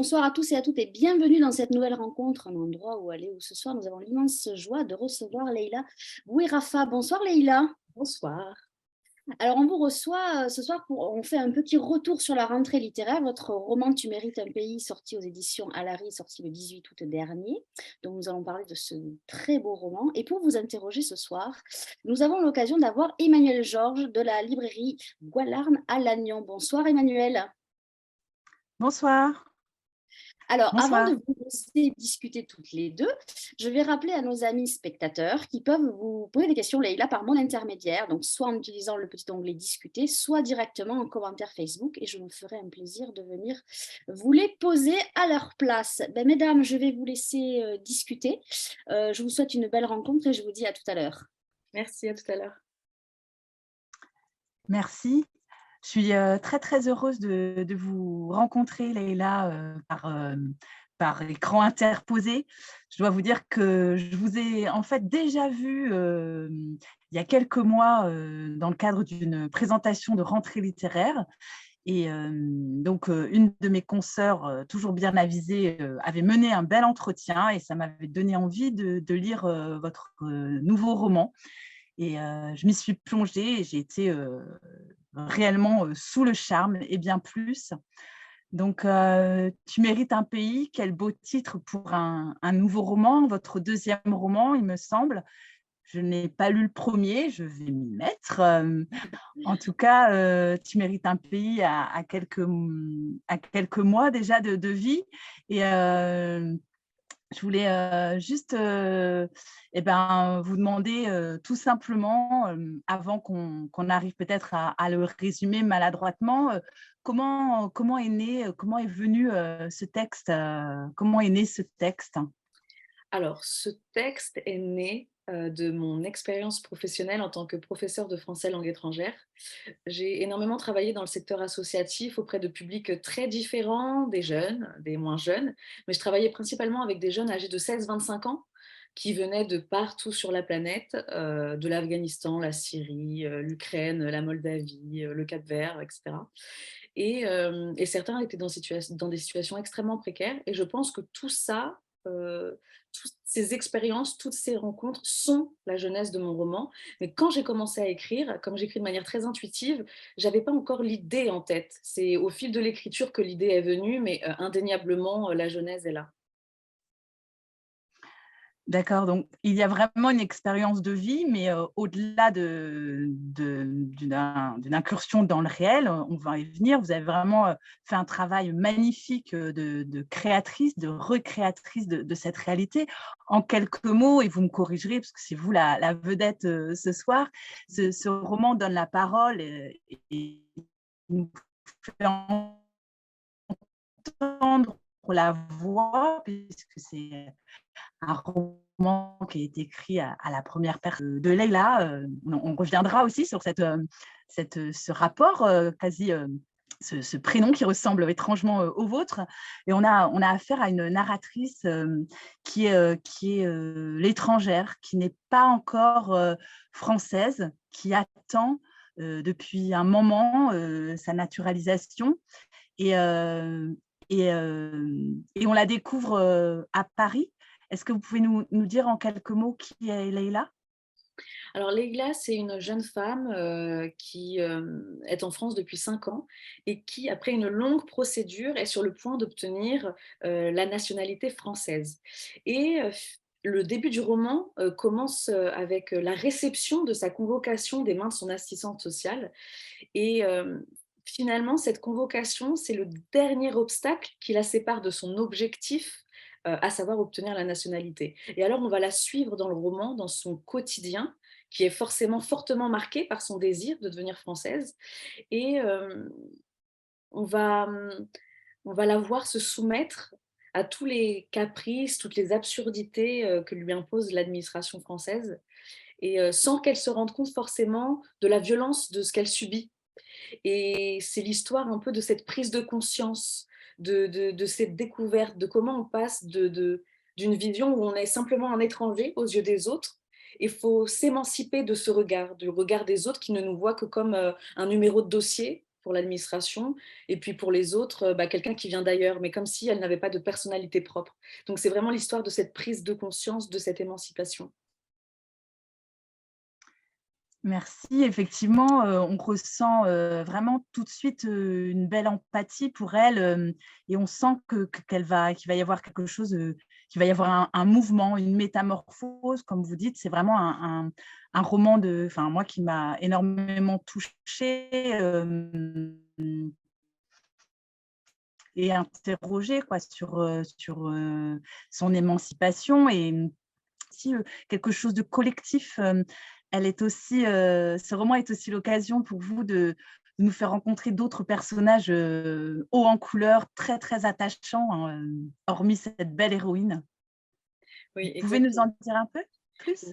Bonsoir à tous et à toutes et bienvenue dans cette nouvelle rencontre, un endroit où aller où ce soir nous avons l'immense joie de recevoir Leïla Bouirafa. Bonsoir Leïla. Bonsoir. Alors on vous reçoit ce soir on fait un petit retour sur la rentrée littéraire. Votre roman Tu mérites un pays, sorti aux éditions Alary, sorti le 18 août dernier. Donc nous allons parler de ce très beau roman. Et pour vous interroger ce soir, nous avons l'occasion d'avoir Emmanuel Georges de la librairie Goualarn à Lannion. Bonsoir Emmanuel. Bonsoir. Alors, avant de Bonsoir. vous laisser discuter toutes les deux, je vais rappeler à nos amis spectateurs qui peuvent vous poser des questions, Leïla, par mon intermédiaire, donc soit en utilisant le petit onglet discuter, soit directement en commentaire Facebook, et je me ferai un plaisir de venir vous les poser à leur place. Ben, mesdames, je vais vous laisser discuter. Je vous souhaite une belle rencontre et je vous dis à tout à l'heure. Merci, à tout à l'heure. Merci. Je suis, très, très heureuse de vous rencontrer Leïla, par écran interposé. Je dois vous dire que je vous ai en fait déjà vue, il y a quelques mois, dans le cadre d'une présentation de rentrée littéraire et donc une de mes consoeurs, toujours bien avisée, avait mené un bel entretien et ça m'avait donné envie de lire, votre, nouveau roman et je m'y suis plongée et j'ai été, réellement, sous le charme et bien plus. Donc, Tu mérites un pays, quel beau titre pour un nouveau roman, votre deuxième roman, il me semble. Je n'ai pas lu le premier, je vais m'y mettre. En tout cas, Tu mérites un pays à quelques mois déjà de vie et je voulais juste vous demander tout simplement, avant qu'on arrive peut-être à le résumer maladroitement, comment est venu ce texte, comment est né ce texte? Alors, ce texte est né, de mon expérience professionnelle en tant que professeure de français langue étrangère. J'ai énormément travaillé dans le secteur associatif auprès de publics, très différents, des jeunes, des moins jeunes, mais je travaillais principalement avec des jeunes âgés de 16-25 ans qui venaient de partout sur la planète, de l'Afghanistan, la Syrie, l'Ukraine, la Moldavie, le Cap-Vert et cetera et certains étaient dans des situations extrêmement précaires et je pense que tout ça, toutes ces expériences, toutes ces rencontres sont la jeunesse de mon roman. Mais quand j'ai commencé à écrire, comme j'écris de manière très intuitive, j'avais pas encore l'idée en tête. C'est au fil de l'écriture que l'idée est venue, mais indéniablement, la genèse est là. D'accord, donc il y a vraiment une expérience de vie, mais au-delà d'une incursion dans le réel, on va y venir. Vous avez vraiment fait un travail magnifique de créatrice, de recréatrice de cette réalité. En quelques mots, et vous me corrigerez, parce que c'est vous la vedette ce soir, ce roman donne la parole et nous fait entendre la voix, puisque c'est un roman qui est écrit à la première personne de Leïla. On reviendra aussi sur ce rapport quasi, ce prénom qui ressemble étrangement au vôtre. Et on a affaire à une narratrice qui est l'étrangère, qui n'est pas encore française, qui attend depuis un moment sa naturalisation. Et, et on la découvre à Paris. Est-ce que vous pouvez nous dire en quelques mots qui est Leïla? Alors Leïla, c'est une jeune femme qui est en France depuis 5 ans et qui, après une longue procédure, est sur le point d'obtenir la nationalité française. Et le début du roman commence avec la réception de sa convocation des mains de son assistante sociale. Et finalement, cette convocation, c'est le dernier obstacle qui la sépare de son objectif, à savoir obtenir la nationalité. Et alors, on va la suivre dans le roman, dans son quotidien, qui est forcément fortement marqué par son désir de devenir française. Et on va, on va la voir se soumettre à tous les caprices, toutes les absurdités que lui impose l'administration française, et sans qu'elle se rende compte forcément de la violence de ce qu'elle subit. Et c'est l'histoire un peu de cette prise de conscience, de cette découverte, de comment on passe d'une vision où on est simplement un étranger aux yeux des autres. Il faut s'émanciper de ce regard, du regard des autres qui ne nous voient que comme un numéro de dossier pour l'administration, et puis pour les autres, quelqu'un qui vient d'ailleurs, mais comme si elle n'avait pas de personnalité propre. Donc c'est vraiment l'histoire de cette prise de conscience, de cette émancipation. Merci. Effectivement, on ressent, vraiment tout de suite, une belle empathie pour elle, et on sent qu'il va y avoir quelque chose, qu'il va y avoir un mouvement, une métamorphose, comme vous dites. C'est vraiment un roman enfin moi qui m'a énormément touchée, et interrogée quoi sur son émancipation, et aussi, quelque chose de collectif. Elle est aussi, ce roman est aussi l'occasion pour vous de nous faire rencontrer d'autres personnages, hauts en couleur, très, très attachants, hein, hormis cette belle héroïne. Oui, Vous pouvez nous exactement. en dire un peu plus?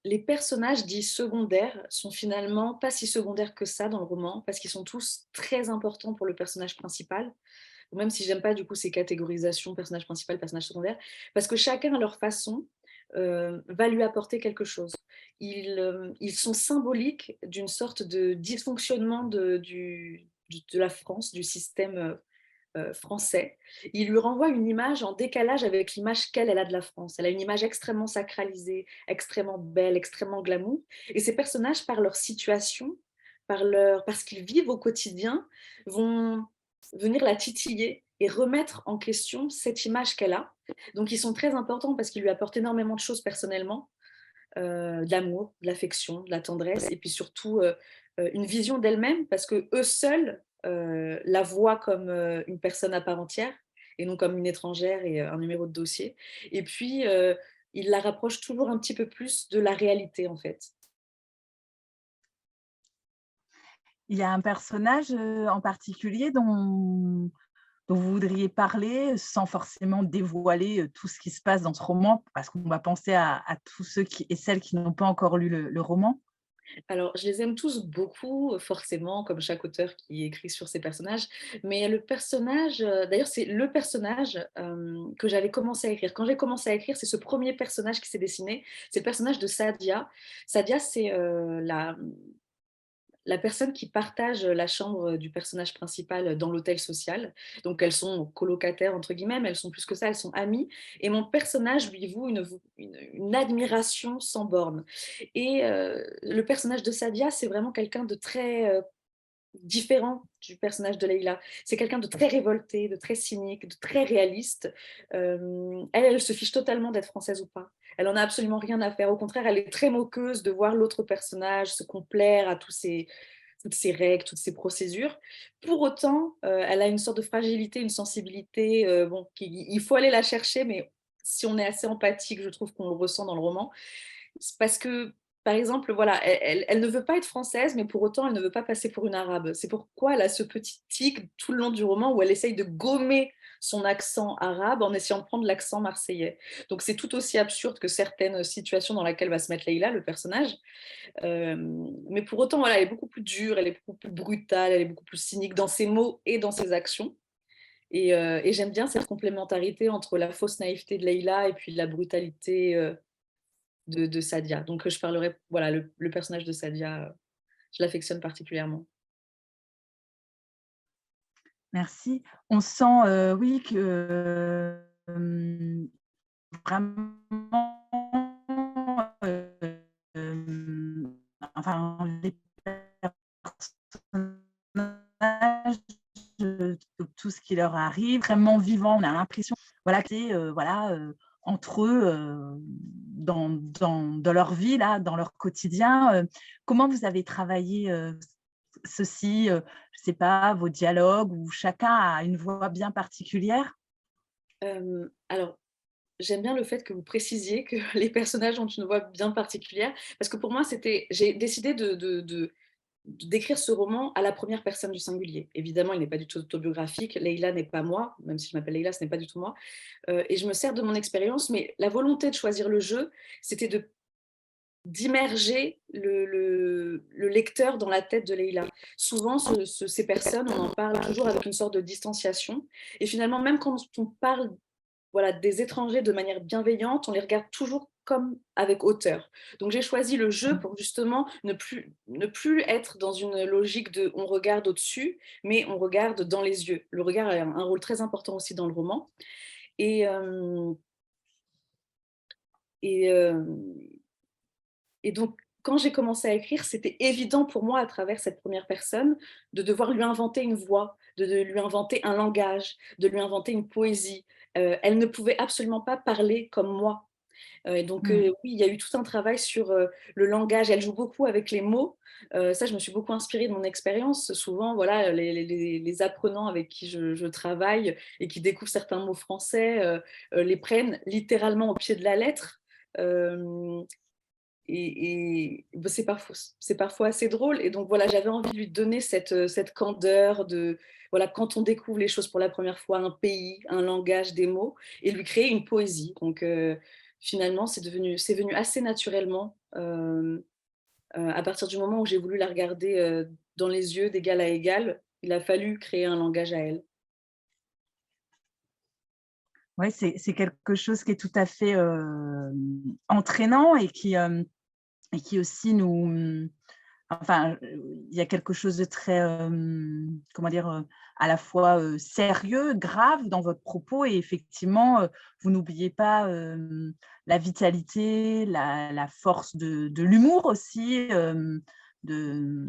Les personnages dits secondaires sont finalement pas si secondaires que ça dans le roman, parce qu'ils sont tous très importants pour le personnage principal, ou même si j'aime pas du coup ces catégorisations, personnage principal, personnage secondaire, parce que chacun à leur façon va lui apporter quelque chose. Ils sont symboliques d'une sorte de dysfonctionnement de la France, du système français. Il lui renvoie une image en décalage avec l'image qu'elle a de la France. Elle a une image extrêmement sacralisée, extrêmement belle, extrêmement glamour. Et ces personnages, par leur situation, parce qu'ils vivent au quotidien, vont venir la titiller et remettre en question cette image qu'elle a. Donc ils sont très importants parce qu'ils lui apportent énormément de choses personnellement, de l'amour, de l'affection, de la tendresse, et puis surtout une vision d'elle-même, parce que eux seuls la voient comme une personne à part entière et non comme une étrangère et un numéro de dossier. Et puis ils la rapprochent toujours un petit peu plus de la réalité en fait. Il y a un personnage, en particulier dont vous voudriez parler, sans forcément dévoiler, tout ce qui se passe dans ce roman? Parce qu'on va penser à tous ceux qui et celles qui n'ont pas encore lu le roman. Alors, je les aime tous beaucoup, forcément, comme chaque auteur qui écrit sur ses personnages. Mais le personnage, d'ailleurs, c'est le personnage que j'avais commencé à écrire. Quand j'ai commencé à écrire, c'est ce premier personnage qui s'est dessiné. C'est le personnage de Sadia. Sadia, c'est la personne qui partage la chambre du personnage principal dans l'hôtel social. Donc elles sont colocataires, entre guillemets, mais elles sont plus que ça, elles sont amies. Et mon personnage lui voue une admiration sans borne. Et le personnage de Sadia, c'est vraiment quelqu'un de très différent du personnage de Leïla. C'est quelqu'un de très révolté, de très cynique, de très réaliste. Elle se fiche totalement d'être française ou pas. Elle en a absolument rien à faire. Au contraire, elle est très moqueuse de voir l'autre personnage se complaire à toutes ces règles, toutes ces procédures. Pour autant, elle a une sorte de fragilité, une sensibilité. Bon, il faut aller la chercher, mais si on est assez empathique, je trouve qu'on le ressent dans le roman. C'est parce que, par exemple, voilà, elle ne veut pas être française, mais pour autant, elle ne veut pas passer pour une arabe. C'est pourquoi elle a ce petit tic tout le long du roman où elle essaye de gommer son accent arabe en essayant de prendre l'accent marseillais. Donc c'est tout aussi absurde que certaines situations dans lesquelles va se mettre Leïla, le personnage. Euh, mais pour autant, voilà, elle est beaucoup plus dure, elle est beaucoup plus brutale, elle est beaucoup plus cynique dans ses mots et dans ses actions. Et j'aime bien cette complémentarité entre la fausse naïveté de Leïla et puis la brutalité de Sadia. Donc je parlerai, voilà, le personnage de Sadia, je l'affectionne particulièrement. Merci. On sent, oui, que, vraiment, enfin, les personnages, tout ce qui leur arrive, vraiment vivant. On a l'impression, voilà, que c'est, voilà, entre eux, dans leur vie, là, dans leur quotidien. Comment vous avez travaillé, ceci, je sais pas, vos dialogues, où chacun a une voix bien particulière? Alors, j'aime bien le fait que vous précisiez que les personnages ont une voix bien particulière, parce que pour moi, j'ai décidé d'écrire ce roman à la première personne du singulier. Évidemment, il n'est pas du tout autobiographique. Leïla n'est pas moi, même si je m'appelle Leïla, ce n'est pas du tout moi. Et je me sers de mon expérience, mais la volonté de choisir le jeu, c'était d'immerger le lecteur dans la tête de Leïla. Souvent, ces personnes, on en parle toujours avec une sorte de distanciation. Et finalement, même quand on parle, voilà, des étrangers de manière bienveillante, on les regarde toujours comme avec hauteur. Donc j'ai choisi le jeu pour justement ne plus être dans une logique de on regarde au-dessus, mais on regarde dans les yeux. Le regard a un rôle très important aussi dans le roman. Et, euh, et, euh, et donc, quand j'ai commencé à écrire, c'était évident pour moi, à travers cette première personne, de devoir lui inventer une voix, de lui inventer un langage, de lui inventer une poésie. Elle ne pouvait absolument pas parler comme moi. Et donc, Mm. oui, il y a eu tout un travail sur le langage. Elle joue beaucoup avec les mots. Ça, je me suis beaucoup inspirée de mon expérience. Souvent, voilà, les apprenants avec qui je travaille et qui découvrent certains mots français les prennent littéralement au pied de la lettre. Euh, bah, c'est parfois assez drôle. Et donc, voilà, j'avais envie de lui donner cette candeur de, voilà, quand on découvre les choses pour la première fois, un pays, un langage, des mots, et lui créer une poésie. Donc, finalement, c'est venu assez naturellement à partir du moment où j'ai voulu la regarder dans les yeux d'égal à égal. Il a fallu créer un langage à elle. Ouais, c'est quelque chose qui est tout à fait entraînant et qui aussi nous, enfin, il y a quelque chose de très, comment dire, à la fois sérieux, grave dans votre propos. Et effectivement, vous n'oubliez pas la vitalité, la force de l'humour aussi. Il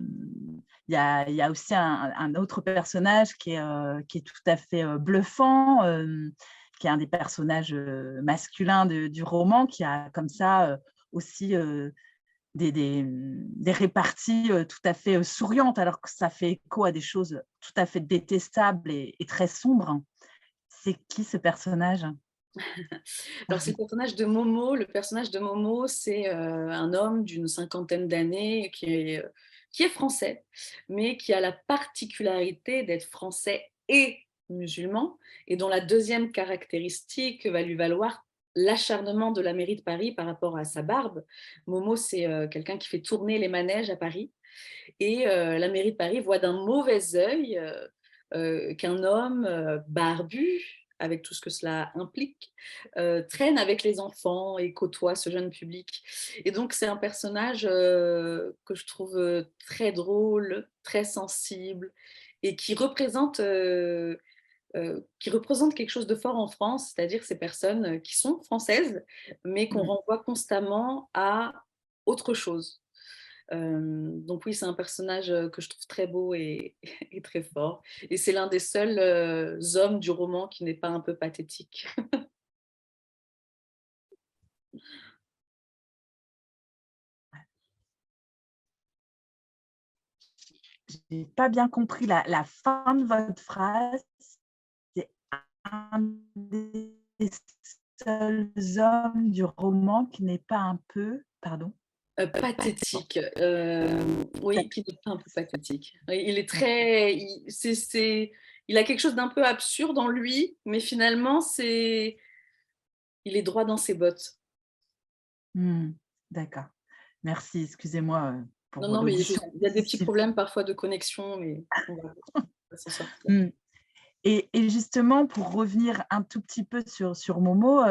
y a aussi un autre personnage qui est tout à fait bluffant, qui est un des personnages masculins du roman, qui a comme ça aussi des réparties tout à fait souriantes, alors que ça fait écho à des choses tout à fait détestables et très sombres. C'est qui ce personnage? Alors, c'est le personnage de Momo. Le personnage de Momo, c'est un homme d'une cinquantaine d'années qui est français, mais qui a la particularité d'être français et musulman, et dont la deuxième caractéristique va lui valoir l'acharnement de la mairie de Paris par rapport à sa barbe. Momo, c'est quelqu'un qui fait tourner les manèges à Paris, et la mairie de Paris voit d'un mauvais œil qu'un homme barbu, avec tout ce que cela implique, traîne avec les enfants et côtoie ce jeune public. Et donc, c'est un personnage que je trouve très drôle, très sensible, et qui représente quelque chose de fort en France, c'est-à-dire ces personnes qui sont françaises, mais qu'on Mmh. renvoie constamment à autre chose. Donc oui, c'est un personnage que je trouve très beau et très fort. Et c'est l'un des seuls hommes du roman qui n'est pas un peu pathétique. J'ai pas bien compris la fin de votre phrase. C'est un des seuls hommes du roman qui n'est pas un peu, pardon? Pathétique, oui, qui n'est pas un peu pathétique. Oui, il est D'accord. très, il a quelque chose d'un peu absurde en lui, mais finalement, il est droit dans ses bottes. Mmh. D'accord. Merci, excusez-moi Non, pour non, mais l'audition il y a des petits difficile. problèmes parfois de connexion, mais on va s'en sortir. Mmh. Et justement, pour revenir un tout petit peu sur Momo,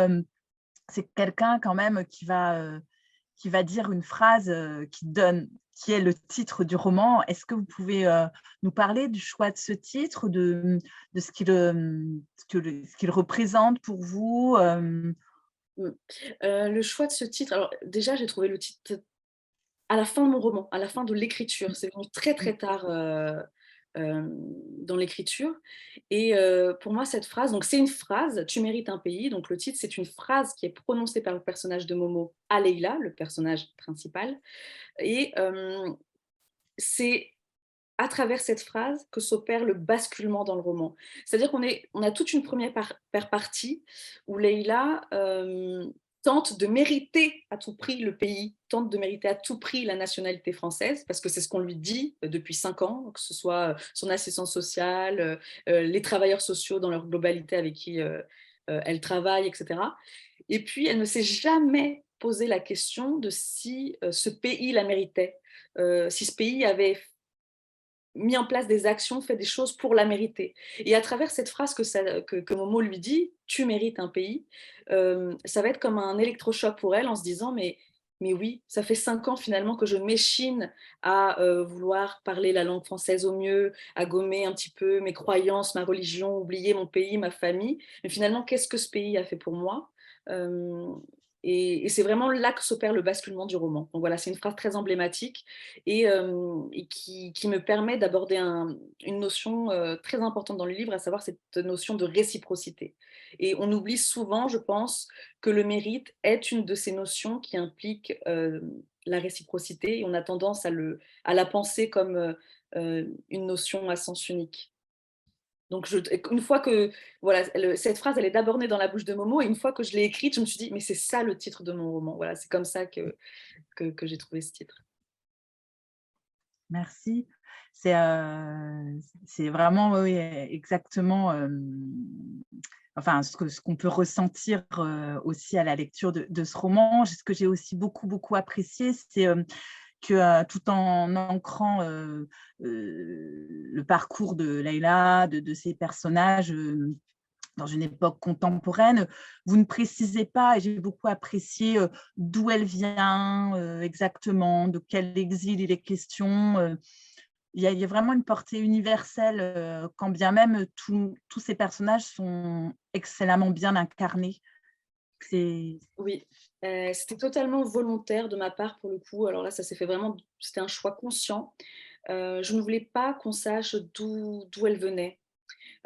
c'est quelqu'un quand même qui va dire une phrase qui est le titre du roman. Est-ce que vous pouvez nous parler du choix de ce titre, de ce qu'il représente pour vous? Mm. Le choix de ce titre, alors déjà, j'ai trouvé le titre à la fin de mon roman, à la fin de l'écriture. C'est venu très Mmh. très tard dans l'écriture. Et pour moi, cette phrase, donc c'est une phrase, tu mérites un pays. Donc le titre, c'est une phrase qui est prononcée par le personnage de Momo à Leïla, le personnage principal. Et c'est à travers cette phrase que s'opère le basculement dans le roman. C'est-à-dire on a toute une première partie où Leïla tente de mériter à tout prix le pays, tente de mériter à tout prix la nationalité française, parce que c'est ce qu'on lui dit depuis 5 ans, que ce soit son assistante sociale, les travailleurs sociaux dans leur globalité avec qui elle travaille, etc. Et puis, elle ne s'est jamais posé la question de si ce pays la méritait, si ce pays avait mis en place des actions, fait des choses pour la mériter. Et à travers cette phrase que Momo lui dit, tu mérites un pays, ça va être comme un électrochoc pour elle en se disant, mais oui, ça fait 5 ans finalement que je m'échine à vouloir parler la langue française au mieux, à gommer un petit peu mes croyances, ma religion, oublier mon pays, ma famille. Mais finalement, qu'est-ce que ce pays a fait pour moi? Euh, et c'est vraiment là que s'opère le basculement du roman. Donc voilà, c'est une phrase très emblématique et qui me permet d'aborder une notion très importante dans le livre, à savoir cette notion de réciprocité. Et on oublie souvent, je pense, que le mérite est une de ces notions qui implique la réciprocité, et on a tendance à la penser comme une notion à sens unique. Donc, une fois que voilà, cette phrase, elle est d'abord née dans la bouche de Momo, et une fois que je l'ai écrite, je me suis dit, mais c'est ça le titre de mon roman. Voilà, c'est comme ça que j'ai trouvé ce titre. Merci. C'est vraiment oui, exactement enfin, ce qu'on peut ressentir aussi à la lecture de ce roman. Ce que j'ai aussi beaucoup, beaucoup apprécié, c'est que tout en ancrant le parcours de Leïla, de ses personnages, dans une époque contemporaine, vous ne précisez pas, et j'ai beaucoup apprécié d'où elle vient exactement, de quel exil il est question. Il y a vraiment une portée universelle, quand bien même tous ces personnages sont excellemment bien incarnés. Oui, c'était totalement volontaire de ma part pour le coup. Alors là, ça s'est fait vraiment, c'était un choix conscient. Je ne voulais pas qu'on sache d'où elle venait.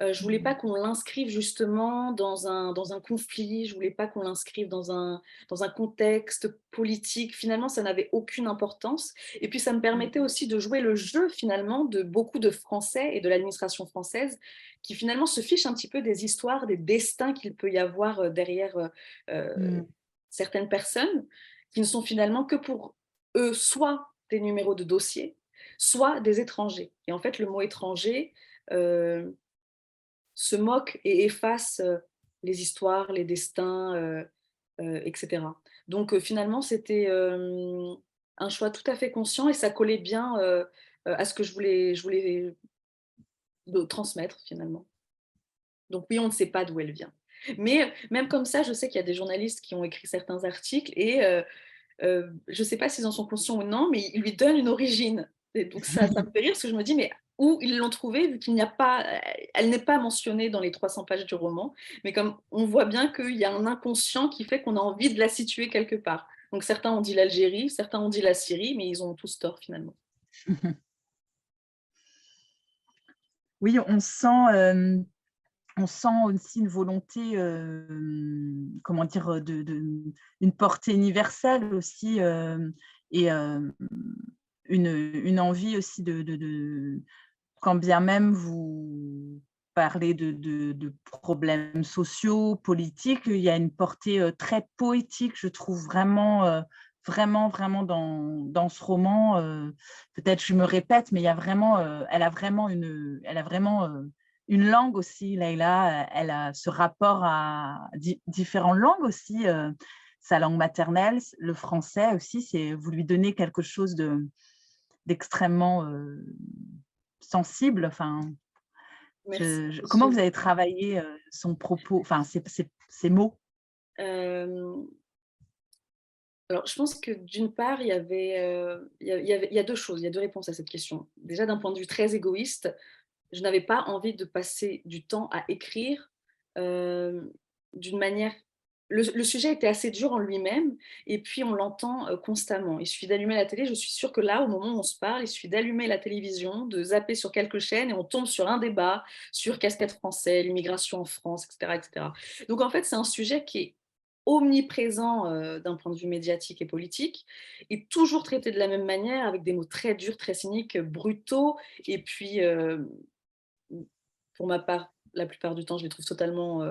Je voulais pas qu'on l'inscrive justement dans un conflit, je voulais pas qu'on l'inscrive dans un contexte politique. Finalement, ça n'avait aucune importance. Et puis, ça me permettait aussi de jouer le jeu finalement de beaucoup de Français et de l'administration française qui finalement se fichent un petit peu des histoires, des destins qu'il peut y avoir derrière certaines personnes qui ne sont finalement que pour eux soit des numéros de dossier, soit des étrangers. Et en fait, le mot étranger se moque et efface les histoires, les destins, etc. Donc finalement, c'était un choix tout à fait conscient, et ça collait bien à ce que je voulais transmettre finalement. Donc oui, on ne sait pas d'où elle vient. Mais même comme ça, je sais qu'il y a des journalistes qui ont écrit certains articles et je ne sais pas s'ils en sont conscients ou non, mais ils lui donnent une origine. Et donc ça me fait rire parce que je me dis, mais où ils l'ont trouvée, vu qu'il n'y a pas, elle n'est pas mentionnée dans les 300 pages du roman, mais comme on voit bien qu'il y a un inconscient qui fait qu'on a envie de la situer quelque part. Donc certains ont dit l'Algérie, certains ont dit la Syrie, mais ils ont tous tort finalement. Oui, on sent aussi une volonté, comment dire, une portée universelle aussi, et une envie aussi quand bien même vous parlez de problèmes sociaux, politiques, il y a une portée très poétique, je trouve vraiment, vraiment dans ce roman. Peut-être je me répète, mais il y a vraiment, elle a vraiment une langue aussi, Leïla. Elle a ce rapport à différentes langues aussi. Sa langue maternelle, le français aussi, vous lui donnez quelque chose d'extrêmement sensible. Enfin, Merci. comment vous avez travaillé son propos, enfin, ces mots? Alors, je pense que d'une part, il y a deux choses, il y a deux réponses à cette question. Déjà, d'un point de vue très égoïste, je n'avais pas envie de passer du temps à écrire d'une manière. Le sujet était assez dur en lui-même, et puis on l'entend constamment. Il suffit d'allumer la télé, je suis sûre que là, au moment où on se parle, il suffit d'allumer la télévision, de zapper sur quelques chaînes, et on tombe sur un débat sur Casse-tête français, l'immigration en France, etc., etc. Donc en fait, c'est un sujet qui est omniprésent d'un point de vue médiatique et politique, et toujours traité de la même manière, avec des mots très durs, très cyniques, brutaux, et puis pour ma part, la plupart du temps, je les trouve totalement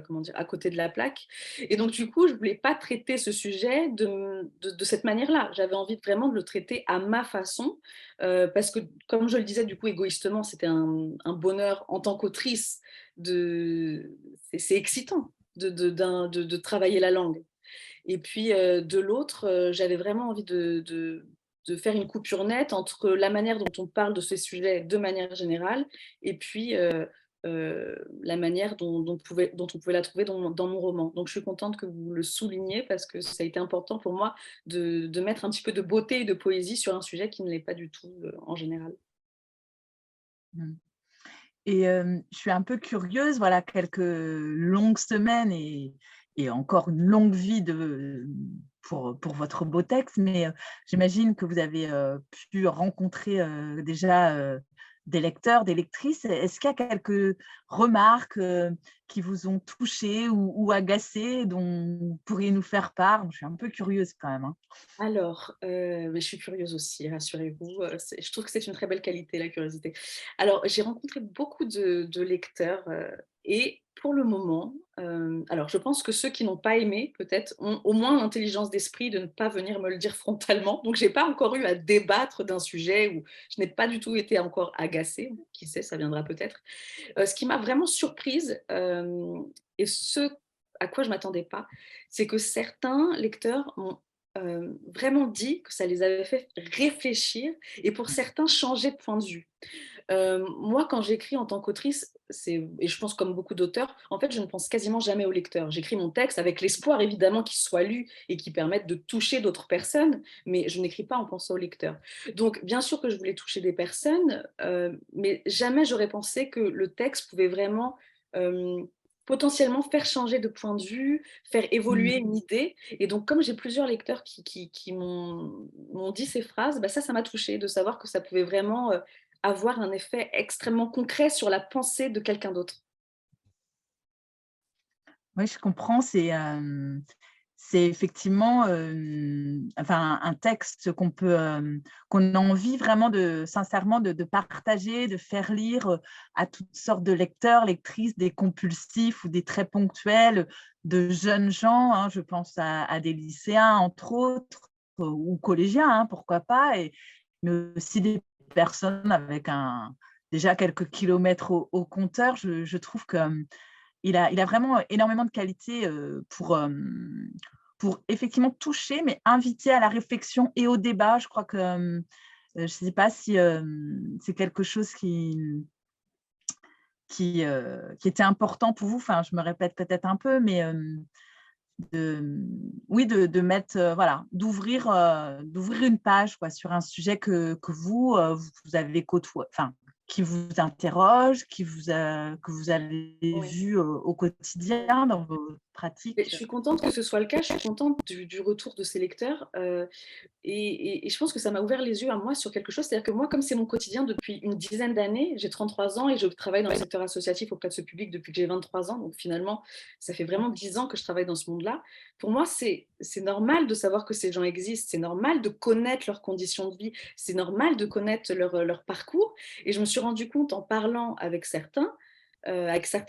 comment dire, à côté de la plaque. Et donc, du coup, je ne voulais pas traiter ce sujet de cette manière-là. J'avais envie vraiment de le traiter à ma façon, parce que, comme je le disais, du coup, égoïstement, c'était un bonheur en tant qu'autrice. C'est excitant de travailler la langue. Et puis, de l'autre, j'avais vraiment envie de faire une coupure nette entre la manière dont on parle de ces sujets de manière générale et puis la manière dont on pouvait la trouver dans mon roman. Donc je suis contente que vous le souligniez parce que ça a été important pour moi de mettre un petit peu de beauté et de poésie sur un sujet qui ne l'est pas du tout en général. Mmh. Et je suis un peu curieuse, voilà, quelques longues semaines et encore une longue vie pour votre beau texte, mais j'imagine que vous avez pu rencontrer déjà des lecteurs, des lectrices. Est-ce qu'il y a quelques remarques qui vous ont touchée ou agacée, dont vous pourriez nous faire part? Je suis un peu curieuse quand même, hein. Alors, mais je suis curieuse aussi, rassurez-vous, je trouve que c'est une très belle qualité, la curiosité. Alors, j'ai rencontré beaucoup de lecteurs, et pour le moment, alors je pense que ceux qui n'ont pas aimé, peut-être, ont au moins l'intelligence d'esprit de ne pas venir me le dire frontalement. Donc j'ai pas encore eu à débattre d'un sujet où je n'ai pas du tout été encore agacée. Qui sait, ça viendra peut-être. Ce qui m'a vraiment surprise, et ce à quoi je ne m'attendais pas, c'est que certains lecteurs m'ont vraiment dit que ça les avait fait réfléchir et pour certains changer de point de vue. Moi, quand j'écris en tant qu'autrice, et je pense comme beaucoup d'auteurs, en fait, je ne pense quasiment jamais au lecteur. J'écris mon texte avec l'espoir évidemment qu'il soit lu et qu'il permette de toucher d'autres personnes, mais je n'écris pas en pensant au lecteur. Donc, bien sûr que je voulais toucher des personnes, mais jamais j'aurais pensé que le texte pouvait vraiment potentiellement faire changer de point de vue, faire évoluer Mmh. une idée. Et donc, comme j'ai plusieurs lecteurs qui m'ont dit ces phrases, bah ça m'a touchée de savoir que ça pouvait vraiment avoir un effet extrêmement concret sur la pensée de quelqu'un d'autre. Oui, je comprends. C'est effectivement, enfin, un texte qu'on a envie vraiment sincèrement de partager, de faire lire, à toutes sortes de lecteurs, lectrices, des compulsifs ou des très ponctuels, de jeunes gens, hein. Je pense à des lycéens, entre autres, ou collégiens, hein, pourquoi pas, mais aussi des personnes avec déjà quelques kilomètres au compteur. Je trouve que, il a vraiment énormément de qualités pour effectivement toucher, mais inviter à la réflexion et au débat. Je crois que je ne sais pas si c'est quelque chose qui était important pour vous. Enfin, je me répète peut-être un peu, mais oui, de mettre, voilà, d'ouvrir une page quoi, sur un sujet que vous avez côtoyé, enfin, qui vous interroge, que vous avez Oui. vu au quotidien dans vos Et je pratiques. suis contente que ce soit le cas, je suis contente du retour de ces lecteurs. Et je pense que ça m'a ouvert les yeux à moi sur quelque chose. C'est-à-dire que moi, comme c'est mon quotidien depuis une dizaine d'années, j'ai 33 ans et je travaille dans le secteur associatif auprès de ce public depuis que j'ai 23 ans. Donc finalement, ça fait vraiment 10 ans que je travaille dans ce monde-là. Pour moi, c'est normal de savoir que ces gens existent. C'est normal de connaître leurs conditions de vie. C'est normal de connaître leur parcours. Et je me suis rendu compte en parlant avec certains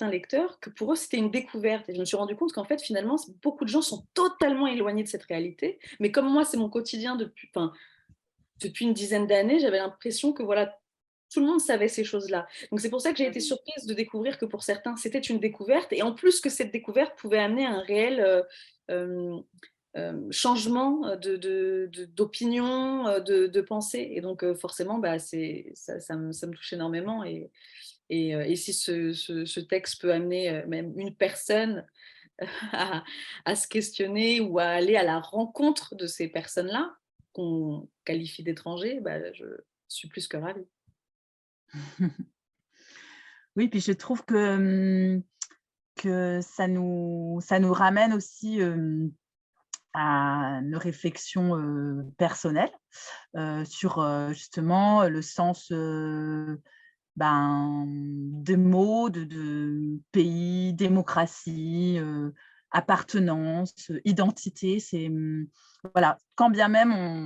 lecteurs, que pour eux, c'était une découverte. Et je me suis rendu compte qu'en fait, finalement, beaucoup de gens sont totalement éloignés de cette réalité. Mais comme moi, c'est mon quotidien depuis une dizaine d'années, j'avais l'impression que voilà, tout le monde savait ces choses-là. Donc c'est pour ça que j'ai été surprise de découvrir que pour certains, c'était une découverte. Et en plus que cette découverte pouvait amener un réel changement d'opinion, de pensée. Et donc forcément, bah, ça me touche énormément. Et si ce texte peut amener même une personne à se questionner ou à aller à la rencontre de ces personnes-là, qu'on qualifie d'étrangers, bah, je suis plus que ravie. Oui, puis je trouve que ça nous ramène aussi à nos réflexions personnelles sur justement le sens des mots, de pays, démocratie, appartenance, identité. Voilà, quand bien même on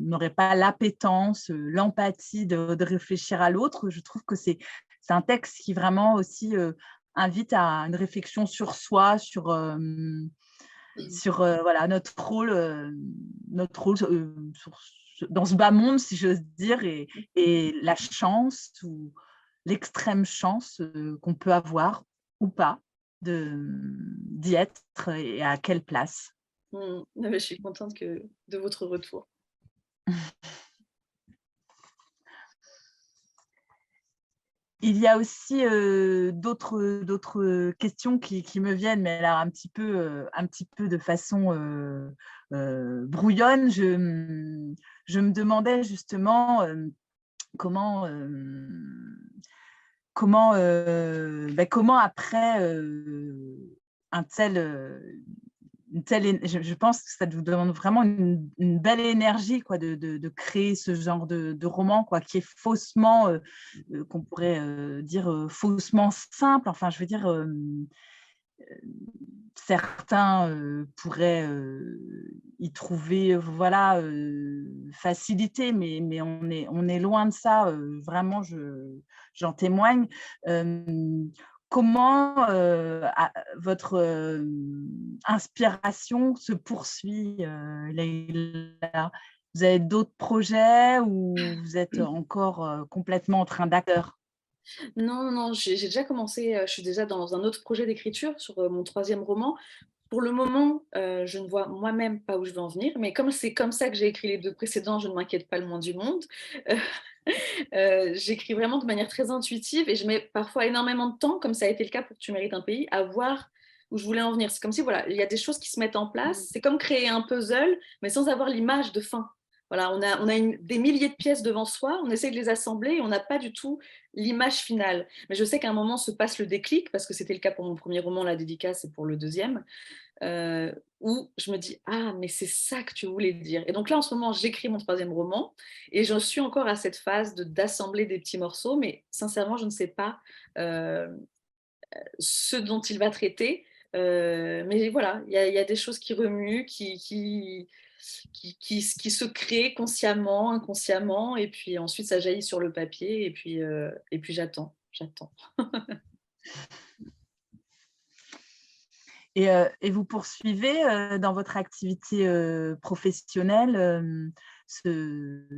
n'aurait pas l'appétence, l'empathie de réfléchir à l'autre, je trouve que c'est un texte qui vraiment aussi invite à une réflexion sur soi, sur voilà, notre rôle dans ce bas monde, si j'ose dire, et la chance ou l'extrême chance qu'on peut avoir ou pas d'y être et à quelle place. Non, mais je suis contente de votre retour. Il y a aussi d'autres questions qui me viennent, mais là un petit peu de façon brouillonne. Je me demandais justement comment, comment après un tel, je pense que ça vous demande vraiment une belle énergie quoi, de créer ce genre de roman quoi, qui est faussement, qu'on pourrait dire faussement simple. Enfin, je veux dire, certains pourraient y trouver voilà, facilité, mais on est loin de ça. Vraiment, j'en témoigne. Comment votre inspiration se poursuit, Leïla? Vous avez d'autres projets ou vous êtes encore complètement en train d'acteur? Non, non, j'ai déjà commencé, je suis déjà dans un autre projet d'écriture sur, mon troisième roman. Pour le moment, je ne vois moi-même pas où je veux en venir, mais comme c'est comme ça que j'ai écrit les 2 précédents, je ne m'inquiète pas le moins du monde. Heu j'écris vraiment de manière très intuitive et je mets parfois énormément de temps, comme ça a été le cas pour Tu mérites un pays, à voir où je voulais en venir. C'est comme si, voilà, il y a des choses qui se mettent en place. C'est comme créer un puzzle, mais sans avoir l'image de fin. Voilà, on a des milliers de pièces devant soi, on essaie de les assembler et on n'a pas du tout l'image finale. Mais je sais qu'à un moment se passe le déclic, parce que c'était le cas pour mon premier roman, La dédicace, et pour le deuxième, où je me dis: «Ah, mais c'est ça que tu voulais dire», et donc là, en ce moment, j'écris mon troisième roman et j'en suis encore à cette phase d'assembler des petits morceaux, mais sincèrement, je ne sais pas, heu, ce dont il va traiter, mais voilà, il y a des choses qui remuent, qui se créent consciemment, inconsciemment, et puis ensuite ça jaillit sur le papier et puis j'attends. Et vous poursuivez dans votre activité professionnelle ce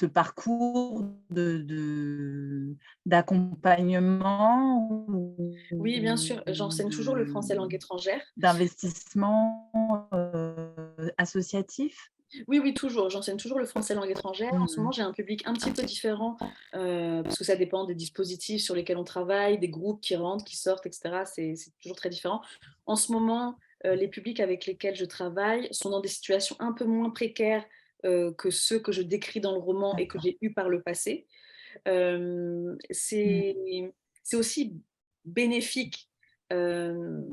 parcours d'accompagnement Oui, bien sûr, ou j'enseigne toujours le français langue étrangère. d'investissement associatif? Oui, oui, toujours. J'enseigne toujours le français langue étrangère. En ce moment, Mmh. j'ai un public un petit peu différent, parce que ça dépend des dispositifs sur lesquels on travaille, des groupes qui rentrent, qui sortent, et cetera. C'est toujours très différent. En ce moment, les publics avec lesquels je travaille sont dans des situations un peu moins précaires, que ceux que je décris dans le roman et que D'accord. j'ai eus par le passé. Hem, Mmh. c'est c'est aussi bénéfique, hem,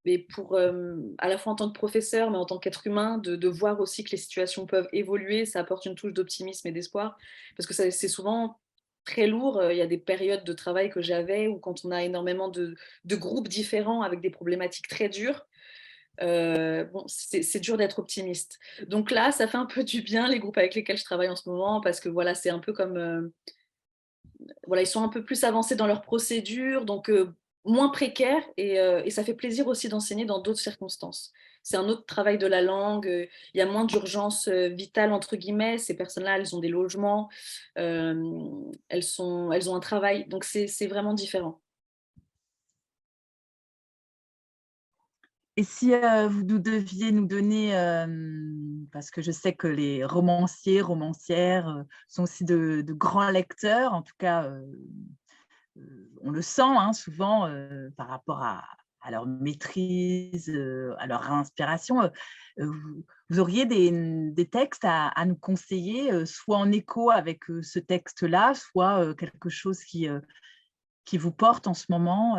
mais pour, à la fois en tant que professeur, mais en tant qu'être humain, de voir aussi que les situations peuvent évoluer. Ça apporte une touche d'optimisme et d'espoir, parce que c'est souvent très lourd. Il y a des périodes de travail que j'avais où, quand on a énormément de groupes différents avec des problématiques très dures, bon, c'est dur d'être optimiste. Donc là, ça fait un peu du bien, les groupes avec lesquels je travaille en ce moment, parce que voilà, c'est un peu comme, voilà, ils sont un peu plus avancés dans leurs procédures, donc moins précaires, et ça fait plaisir aussi d'enseigner dans d'autres circonstances. C'est un autre travail de la langue, il y a moins d'urgence, «vitale» entre guillemets. Ces personnes-là, elles ont des logements, elles ont un travail, donc c'est vraiment différent. Et si vous deviez nous donner, parce que je sais que les romanciers, romancières sont aussi de grands lecteurs, en tout cas, on le sent hein, souvent par rapport à leur maîtrise, à leur inspiration. Vous auriez des textes à nous conseiller, soit en écho avec ce texte-là, soit quelque chose qui vous porte en ce moment,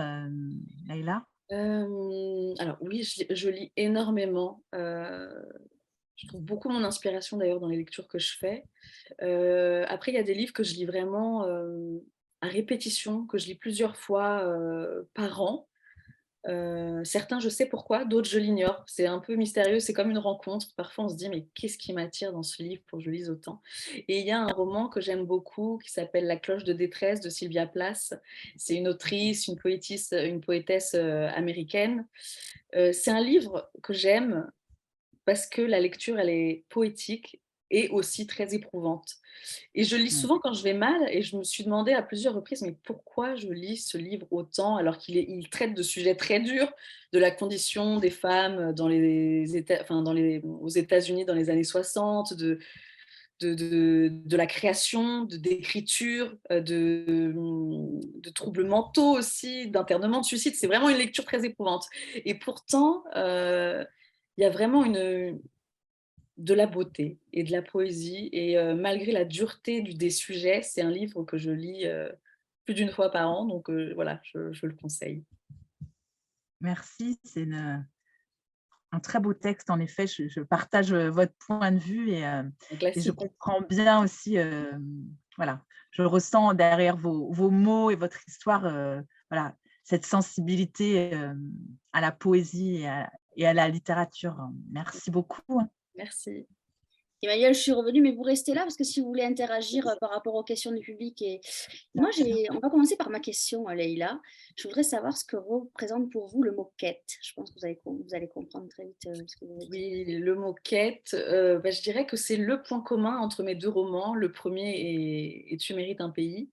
Leïla? Alors oui, je lis énormément, je trouve beaucoup mon inspiration d'ailleurs dans les lectures que je fais. Après, il y a des livres que je lis vraiment, à répétition, que je lis plusieurs fois, par an. Certains, je sais pourquoi, d'autres je l'ignore. C'est un peu mystérieux, c'est comme une rencontre. Parfois, on se dit: «Mais qu'est-ce qui m'attire dans ce livre pour que je le lise autant?» Et il y a un roman que j'aime beaucoup qui s'appelle La cloche de détresse de Sylvia Plath. C'est une autrice, une poétesse, américaine. C'est un livre que j'aime parce que la lecture, elle est poétique et aussi très éprouvante. Et je lis Mmh. souvent quand je vais mal, et je me suis demandé à plusieurs reprises: «Mais pourquoi je lis ce livre autant?» alors il traite de sujets très durs, de la condition des femmes dans les États, enfin dans les aux États-Unis dans les années 60, de la création, d'écriture, de troubles mentaux aussi, d'internement, de suicide. C'est vraiment une lecture très éprouvante. Et pourtant, il y a vraiment de la beauté et de la poésie. Et malgré la dureté des sujets, c'est un livre que je lis plus d'une fois par an. Donc voilà, je le conseille. Merci, c'est un très beau texte. En effet, je partage votre point de vue Un et je classique. comprends bien aussi, voilà, je ressens derrière vos mots et votre histoire, voilà, cette sensibilité à la poésie et à la littérature. Merci beaucoup. Merci. Emmanuel, je suis revenue, mais vous restez là parce que si vous voulez interagir par rapport aux questions du public. Moi, on va commencer par ma question, Leïla. Je voudrais savoir ce que représente pour vous le mot quête. Je pense que vous allez comprendre très vite ce que vous voulez dire. Oui, le mot quête, je dirais que c'est le point commun entre mes deux romans. Le premier est Tu mérites un pays.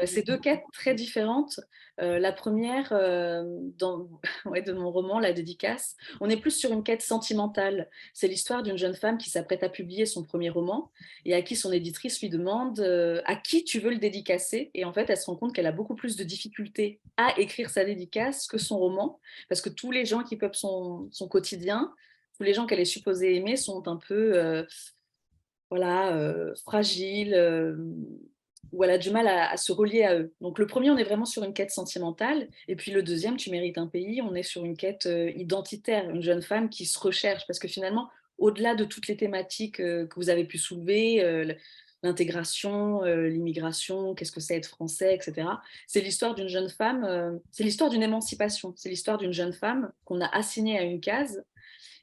C'est deux quêtes très différentes. La première, ouais, de mon roman, La dédicace, on est plus sur une quête sentimentale. C'est l'histoire d'une jeune femme qui s'apprête à publier son premier roman et à qui son éditrice lui demande à qui tu veux le dédicacer. Et en fait, elle se rend compte qu'elle a beaucoup plus de difficultés à écrire sa dédicace que son roman, parce que tous les gens qui peuplent son quotidien, tous les gens qu'elle est supposée aimer sont un peu voilà, fragiles, où elle a du mal à se relier à eux. Donc le premier, on est vraiment sur une quête sentimentale, et puis le deuxième, Tu mérites un pays, on est sur une quête identitaire, une jeune femme qui se recherche, parce que finalement, au-delà de toutes les thématiques que vous avez pu soulever, l'intégration, l'immigration, qu'est-ce que c'est être français, etc. C'est l'histoire d'une jeune femme, c'est l'histoire d'une émancipation, c'est l'histoire d'une jeune femme qu'on a assignée à une case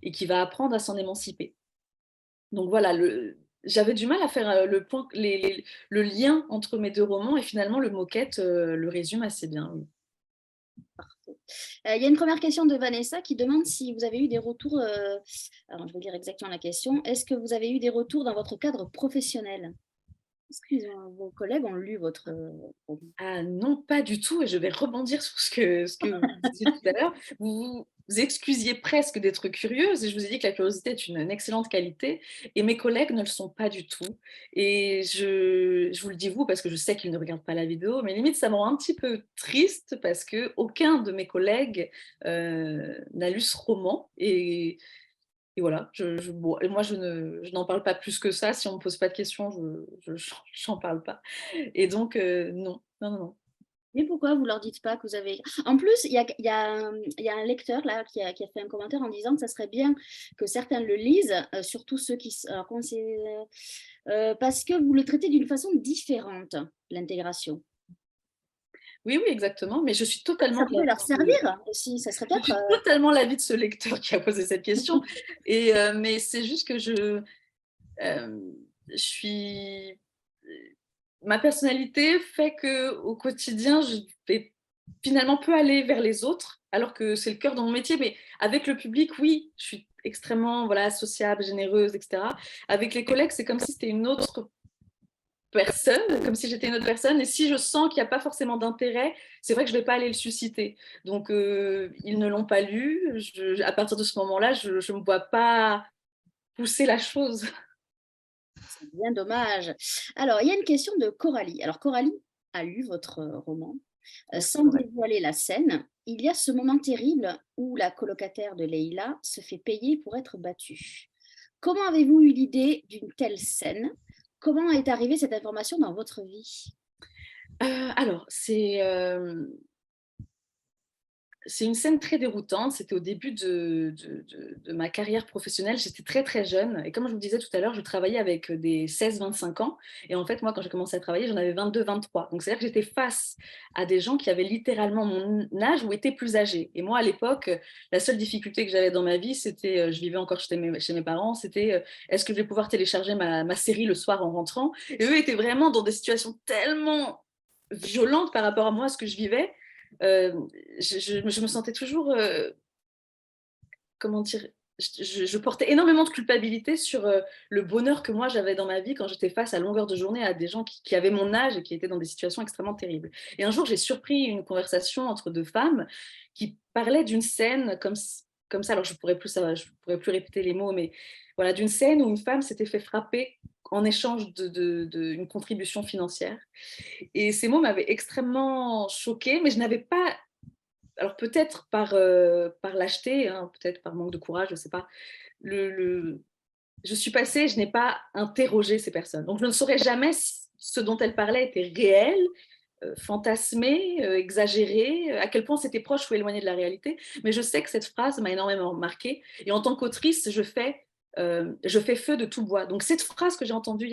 et qui va apprendre à s'en émanciper. Donc voilà, j'avais du mal à faire le lien entre mes deux romans et finalement le moquette le résume assez bien. Oui. Il y a une première question de Vanessa qui demande si vous avez eu des retours. Alors, je vais lire exactement la question. Est-ce que vous avez eu des retours dans votre cadre professionnel? Est-ce que vos collègues ont lu votre roman? Ah non, pas du tout, et je vais rebondir sur ce que vous disiez tout à l'heure. Vous excusiez presque d'être curieuse, et je vous ai dit que la curiosité est une excellente qualité, et mes collègues ne le sont pas du tout. Et je vous le dis vous, parce que je sais qu'ils ne regardent pas la vidéo, mais limite ça me rend un petit peu triste, parce qu'aucun de mes collègues n'a lu ce roman, et voilà, bon, et moi je n'en parle pas plus que ça. Si on ne me pose pas de questions, j'en parle pas. Et donc, non, non, non, non. Mais pourquoi vous leur dites pas que vous avez... En plus, il y a un lecteur là qui a fait un commentaire en disant que ça serait bien que certains le lisent, surtout ceux qui... Alors, comment c'est parce que vous le traitez d'une façon différente, l'intégration. Oui, oui, exactement. Mais je suis totalement Ça de pourrait leur l'avis servir aussi. Ça serait je peut-être... suis totalement l'avis de ce lecteur qui a posé cette question. Et, mais c'est juste que je suis... Ma personnalité fait qu'au quotidien, je vais finalement peu aller vers les autres, alors que c'est le cœur de mon métier. Mais avec le public, oui, je suis extrêmement voilà, sociable, généreuse, etc. Avec les collègues, c'est comme si c'était une autre personne, comme si j'étais une autre personne. Et si je sens qu'il n'y a pas forcément d'intérêt, c'est vrai que je ne vais pas aller le susciter. Donc, ils ne l'ont pas lu. À partir de ce moment-là, je ne me vois pas pousser la chose. C'est bien dommage. Alors, il y a une question de Coralie. Alors, Coralie a lu votre roman. Sans dévoiler la scène, il y a ce moment terrible où la colocataire de Leïla se fait payer pour être battue. Comment avez-vous eu l'idée d'une telle scène? Comment est arrivée cette information dans votre vie? Alors, c'est une scène très déroutante. C'était au début de ma carrière professionnelle. J'étais très, très jeune. Et comme je vous disais tout à l'heure, je travaillais avec des 16-25 ans. Et en fait, moi, quand j'ai commencé à travailler, j'en avais 22-23. Donc, c'est-à-dire que j'étais face à des gens qui avaient littéralement mon âge ou étaient plus âgés. Et moi, à l'époque, la seule difficulté que j'avais dans ma vie, c'était, je vivais encore chez mes parents, c'était est-ce que je vais pouvoir télécharger ma série le soir en rentrant? Et eux étaient vraiment dans des situations tellement violentes par rapport à moi, à ce que je vivais. Euh, je me sentais toujours, comment dire, je portais énormément de culpabilité sur le bonheur que moi j'avais dans ma vie quand j'étais face à longueur de journée à des gens qui avaient mon âge et qui étaient dans des situations extrêmement terribles. Et un jour, j'ai surpris une conversation entre deux femmes qui parlaient d'une scène comme ça. Alors, je pourrais plus répéter les mots, mais voilà, d'une scène où une femme s'était fait frapper en échange d'une contribution financière. Et ces mots m'avaient extrêmement choquée, mais je n'avais pas, alors peut-être par lâcheté, hein, peut-être par manque de courage, je ne sais pas, le, je suis passée, je n'ai pas interrogé ces personnes. Donc je ne saurais jamais si ce dont elles parlaient était réel, fantasmé, exagéré, à quel point c'était proche ou éloigné de la réalité. Mais je sais que cette phrase m'a énormément marquée. Et en tant qu'autrice, je fais feu de tout bois. Donc cette phrase que j'ai entendue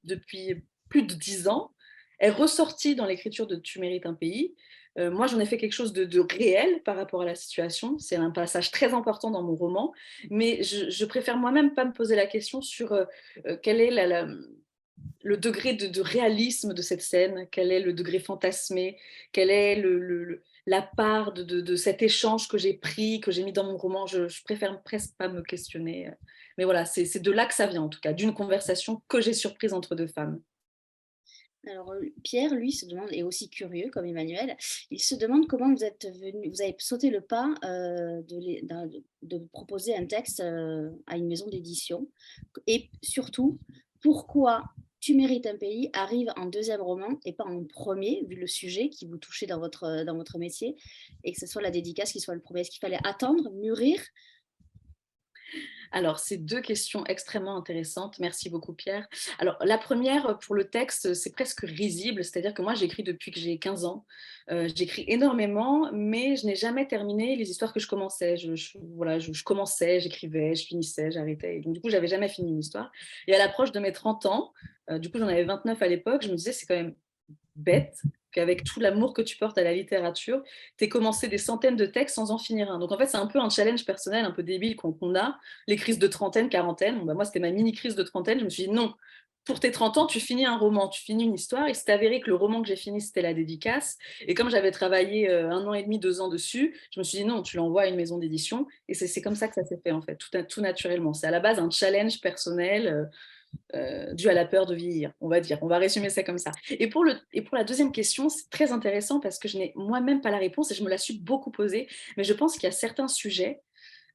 depuis plus de 10 ans est ressortie dans l'écriture de Tu mérites un pays. Moi, j'en ai fait quelque chose de réel par rapport à la situation. C'est un passage très important dans mon roman, mais je préfère moi-même pas me poser la question sur quel est le degré de réalisme de cette scène, quel est le degré fantasmé, quelle est la part de cet échange que j'ai pris, que j'ai mis dans mon roman. Je préfère presque pas me questionner. Mais voilà, c'est de là que ça vient en tout cas, d'une conversation que j'ai surprise entre deux femmes. Alors, Pierre, lui, se demande, est aussi curieux comme Emmanuel, il se demande comment vous êtes venu, vous avez sauté le pas de proposer un texte à une maison d'édition. Et surtout, pourquoi Tu mérites un pays arrive en deuxième roman et pas en premier, vu le sujet qui vous touchez dans votre métier, et que ce soit la dédicace qui soit le premier. Est-ce qu'il fallait attendre, mûrir? Alors, c'est deux questions extrêmement intéressantes. Merci beaucoup, Pierre. Alors, la première, pour le texte, c'est presque risible. C'est-à-dire que moi, j'écris depuis que j'ai 15 ans. J'écris énormément, mais je n'ai jamais terminé les histoires que je commençais. Voilà, je commençais, j'écrivais, je finissais, j'arrêtais. Et donc, du coup, je n'avais jamais fini une histoire. Et à l'approche de mes 30 ans, du coup, j'en avais 29 à l'époque, je me disais, c'est quand même bête qu'avec tout l'amour que tu portes à la littérature, tu aies commencé des centaines de textes sans en finir un. Donc en fait, c'est un peu un challenge personnel, un peu débile qu'on a, les crises de trentaine, quarantaine. Bon, bah, moi, c'était ma mini-crise de trentaine. Je me suis dit non, pour tes 30 ans, tu finis un roman, tu finis une histoire. Il s'est avéré que le roman que j'ai fini, c'était La dédicace. Et comme j'avais travaillé 1 an et demi, 2 ans dessus, je me suis dit non, tu l'envoies à une maison d'édition. Et c'est comme ça que ça s'est fait, en fait, tout naturellement. C'est à la base un challenge personnel. Dû à la peur de vieillir, on va dire. On va résumer ça comme ça. Et pour la deuxième question, c'est très intéressant parce que je n'ai moi-même pas la réponse et je me la suis beaucoup posée. Mais je pense qu'il y a certains sujets.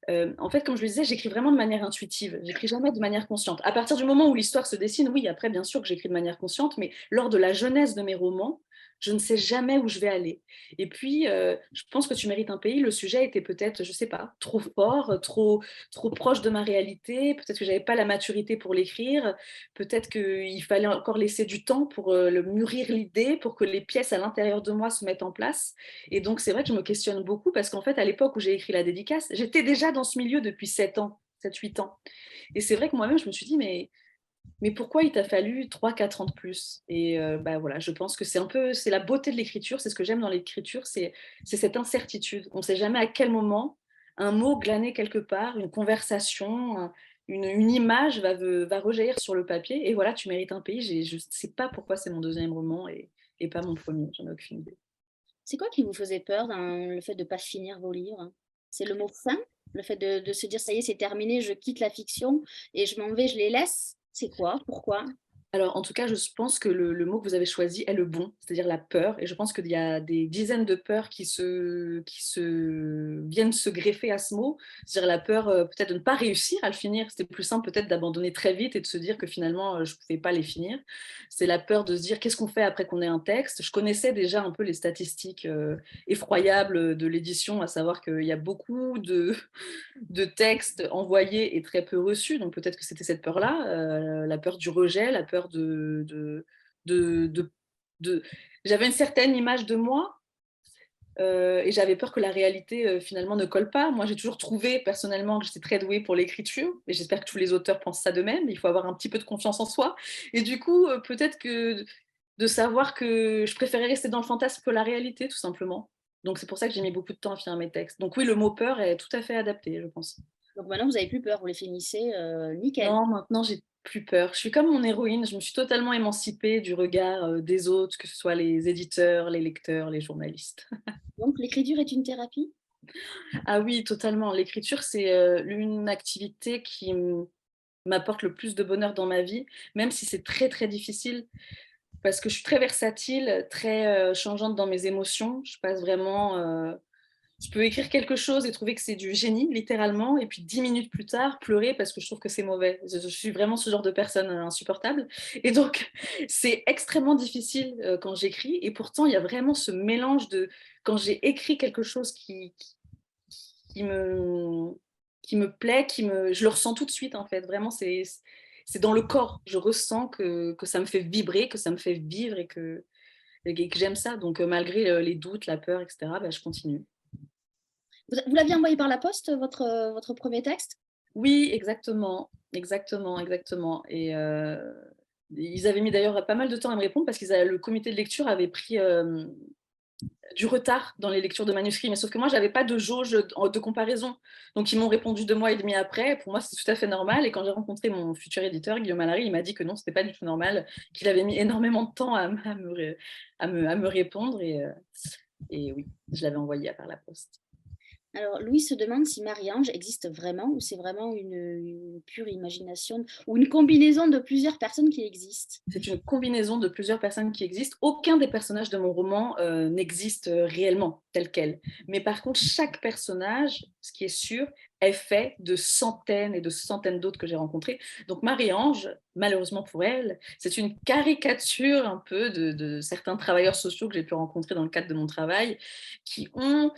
En fait, comme je le disais, j'écris vraiment de manière intuitive. J'écris jamais de manière consciente. À partir du moment où l'histoire se dessine, oui, après, bien sûr que j'écris de manière consciente, mais lors de la jeunesse de mes romans, je ne sais jamais où je vais aller. Et puis, je pense que Tu mérites un pays, le sujet était peut-être, je ne sais pas, trop fort, trop proche de ma réalité, peut-être que je n'avais pas la maturité pour l'écrire, peut-être qu'il fallait encore laisser du temps pour le mûrir l'idée, pour que les pièces à l'intérieur de moi se mettent en place. Et donc, c'est vrai que je me questionne beaucoup parce qu'en fait, à l'époque où j'ai écrit La dédicace, j'étais déjà dans ce milieu depuis 7 ans, 7-8 ans. Et c'est vrai que moi-même, je me suis dit, mais pourquoi il t'a fallu 3-4 ans de plus? Et bah voilà, je pense que c'est la beauté de l'écriture, c'est ce que j'aime dans l'écriture, c'est cette incertitude. On ne sait jamais à quel moment un mot glané quelque part, une conversation, une image va rejaillir sur le papier. Et voilà, Tu mérites un pays. Je ne sais pas pourquoi c'est mon deuxième roman et pas mon premier, j'en ai aucune idée. C'est quoi qui vous faisait peur dans le fait de ne pas finir vos livres? C'est le mot fin? Le fait de se dire: «Ça y est, c'est terminé, je quitte la fiction et je m'en vais, je les laisse»? C'est quoi? Pourquoi? Alors, en tout cas, je pense que le mot que vous avez choisi est le bon, c'est-à-dire la peur. Et je pense qu'il y a des dizaines de peurs qui viennent se greffer à ce mot. C'est-à-dire la peur peut-être de ne pas réussir à le finir. C'était plus simple peut-être d'abandonner très vite et de se dire que finalement, je ne pouvais pas les finir. C'est la peur de se dire qu'est-ce qu'on fait après qu'on ait un texte. Je connaissais déjà un peu les statistiques effroyables de l'édition, à savoir qu'il y a beaucoup de textes envoyés et très peu reçus. Donc peut-être que c'était cette peur-là, la peur du rejet, la peur de, de- de- J'avais une certaine image de moi et j'avais peur que la réalité finalement ne colle pas. Moi, j'ai toujours trouvé personnellement que j'étais très douée pour l'écriture et j'espère que tous les auteurs pensent ça de même. Il faut avoir un petit peu de confiance en soi. Et du coup, peut-être que de savoir que je préférais rester dans le fantasme que la réalité, tout simplement. Donc c'est pour ça que j'ai mis beaucoup de temps à finir mes textes. Donc oui, le mot peur est tout à fait adapté, je pense. Donc maintenant, vous avez plus peur, vous les finissez, nickel. Non, maintenant j'ai plus peur. Je suis comme mon héroïne, je me suis totalement émancipée du regard des autres, que ce soit les éditeurs, les lecteurs, les journalistes. Donc l'écriture est une thérapie? Ah oui, totalement. L'écriture, c'est une activité qui m'apporte le plus de bonheur dans ma vie, même si c'est très très difficile, parce que je suis très versatile, très changeante dans mes émotions. Je passe vraiment Je peux écrire quelque chose et trouver que c'est du génie, littéralement, et puis 10 minutes plus tard, pleurer parce que je trouve que c'est mauvais. Je suis vraiment ce genre de personne insupportable. Et donc, c'est extrêmement difficile quand j'écris. Et pourtant, il y a vraiment ce mélange de... Quand j'ai écrit quelque chose qui me, qui me plaît, je le ressens tout de suite, en fait. Vraiment, c'est dans le corps. Je ressens que ça me fait vibrer, que ça me fait vivre et que j'aime ça. Donc, malgré les doutes, la peur, etc., bah, je continue. Vous l'aviez envoyé par la poste, votre premier texte? Oui, exactement, exactement, exactement. Et ils avaient mis d'ailleurs pas mal de temps à me répondre parce que le comité de lecture avait pris du retard dans les lectures de manuscrits. Mais sauf que moi, j'avais pas de jauge de comparaison. Donc, ils m'ont répondu 2 mois et demi après. Pour moi, c'est tout à fait normal. Et quand j'ai rencontré mon futur éditeur, Guillaume Allary, il m'a dit que non, c'était pas du tout normal, qu'il avait mis énormément de temps à me répondre. Et oui, je l'avais envoyé par la poste. Alors, Louis se demande si Marie-Ange existe vraiment ou c'est vraiment une pure imagination ou une combinaison de plusieurs personnes qui existent. C'est une combinaison de plusieurs personnes qui existent. Aucun des personnages de mon roman n'existe réellement tel quel. Mais par contre, chaque personnage, ce qui est sûr, est fait de centaines et de centaines d'autres que j'ai rencontrés. Donc Marie-Ange, malheureusement pour elle, c'est une caricature un peu de certains travailleurs sociaux que j'ai pu rencontrer dans le cadre de mon travail, qui ont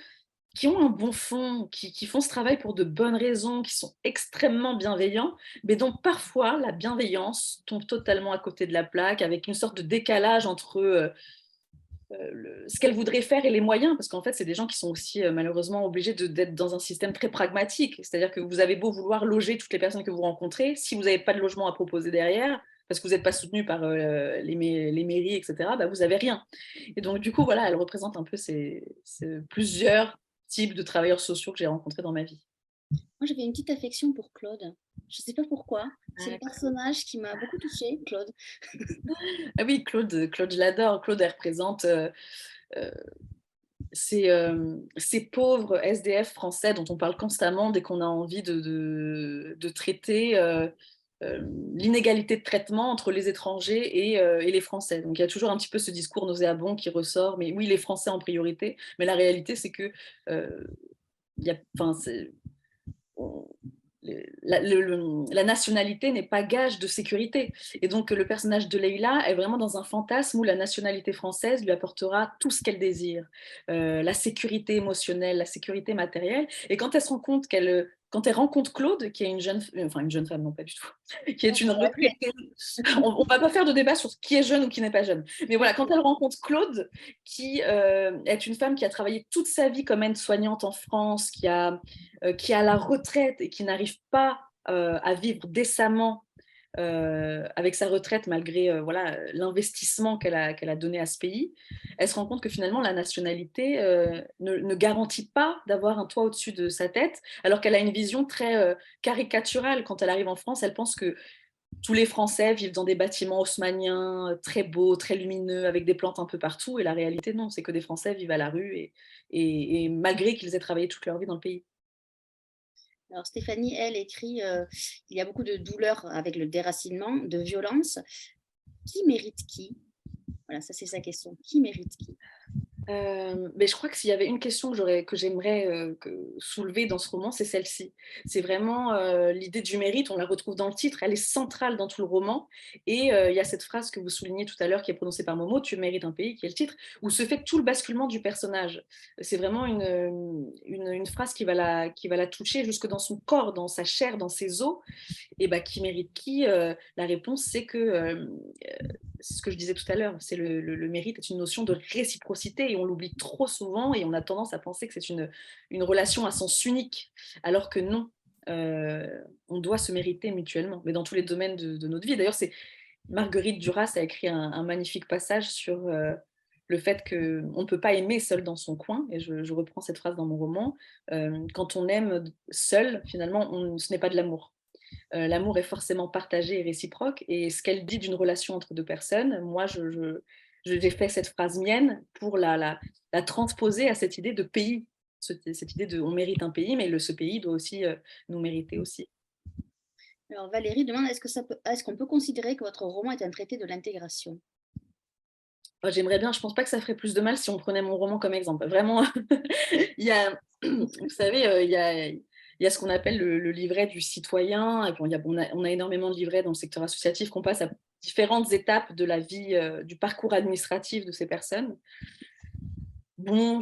un bon fond, qui font ce travail pour de bonnes raisons, qui sont extrêmement bienveillants, mais dont parfois la bienveillance tombe totalement à côté de la plaque, avec une sorte de décalage entre ce qu'elle voudrait faire et les moyens, parce qu'en fait, c'est des gens qui sont aussi malheureusement obligés d'être dans un système très pragmatique, c'est-à-dire que vous avez beau vouloir loger toutes les personnes que vous rencontrez, si vous n'avez pas de logement à proposer derrière, parce que vous n'êtes pas soutenu par les mairies, etc., bah, vous n'avez rien. Et donc, du coup, voilà, elle représente un peu plusieurs types de travailleurs sociaux que j'ai rencontrés dans ma vie. Moi, j'avais une petite affection pour Claude. Je ne sais pas pourquoi. C'est le Ah, personnage qui m'a beaucoup touchée, Claude. ah oui, Claude, je l'adore. Claude, elle représente euh, ces pauvres SDF français dont on parle constamment dès qu'on a envie de traiter l'inégalité de traitement entre les étrangers et les Français. Donc il y a toujours un petit peu ce discours nauséabond qui ressort, mais oui, les Français en priorité. Mais la réalité, c'est que il y a, enfin, on- la nationalité n'est pas gage de sécurité. Et donc, le personnage de Leïla est vraiment dans un fantasme où la nationalité française lui apportera tout ce qu'elle désire, la sécurité émotionnelle, la sécurité matérielle. Et quand elle rencontre Claude, qui est une jeune femme, non pas du tout, qui est une retraitée, on ne va pas faire de débat sur qui est jeune ou qui n'est pas jeune, mais voilà, quand elle rencontre Claude, qui est une femme qui a travaillé toute sa vie comme aide-soignante en France, qui est à la retraite et qui n'arrive pas à vivre décemment avec sa retraite malgré voilà, l'investissement qu'elle a donné à ce pays, elle se rend compte que finalement la nationalité ne garantit pas d'avoir un toit au-dessus de sa tête, alors qu'elle a une vision très caricaturale. Quand elle arrive en France, elle pense que tous les Français vivent dans des bâtiments haussmanniens très beaux, très lumineux, avec des plantes un peu partout, et la réalité non, c'est que des Français vivent à la rue et malgré qu'ils aient travaillé toute leur vie dans le pays. Alors Stéphanie, elle, écrit il y a beaucoup de douleur avec le déracinement, de violence. Qui mérite qui? Voilà, ça c'est sa question. Qui mérite qui? Mais je crois que s'il y avait une question que j'aimerais soulever dans ce roman, c'est celle-ci. C'est vraiment l'idée du mérite, on la retrouve dans le titre, elle est centrale dans tout le roman. Et il y a cette phrase que vous soulignez tout à l'heure qui est prononcée par Momo, tu mérites un pays, qui est le titre, où se fait tout le basculement du personnage. C'est vraiment une phrase qui va la toucher jusque dans son corps, dans sa chair, dans ses os. Et bah, qui mérite qui La réponse, c'est que, c'est ce que je disais tout à l'heure, le mérite est une notion de réciprocité et on l'oublie trop souvent et on a tendance à penser que c'est une relation à sens unique, alors que non, on doit se mériter mutuellement, mais dans tous les domaines de notre vie. D'ailleurs, c'est Marguerite Duras a écrit un magnifique passage sur le fait qu'on ne peut pas aimer seul dans son coin, et je reprends cette phrase dans mon roman, quand on aime seul, finalement, ce n'est pas de l'amour. L'amour est forcément partagé et réciproque. Et ce qu'elle dit d'une relation entre deux personnes, moi, j'ai fait cette phrase mienne pour la transposer à cette idée de pays, cette idée de on mérite un pays, mais ce pays doit aussi nous mériter aussi. Alors Valérie demande est-ce qu'on peut considérer que votre roman est un traité de l'intégration? J'aimerais bien, je pense pas que ça ferait plus de mal si on prenait mon roman comme exemple. Vraiment, il y a, vous savez, il y a ce qu'on appelle le livret du citoyen. Et puis on a énormément de livrets dans le secteur associatif qu'on passe à différentes étapes de la vie, du parcours administratif de ces personnes. Bon,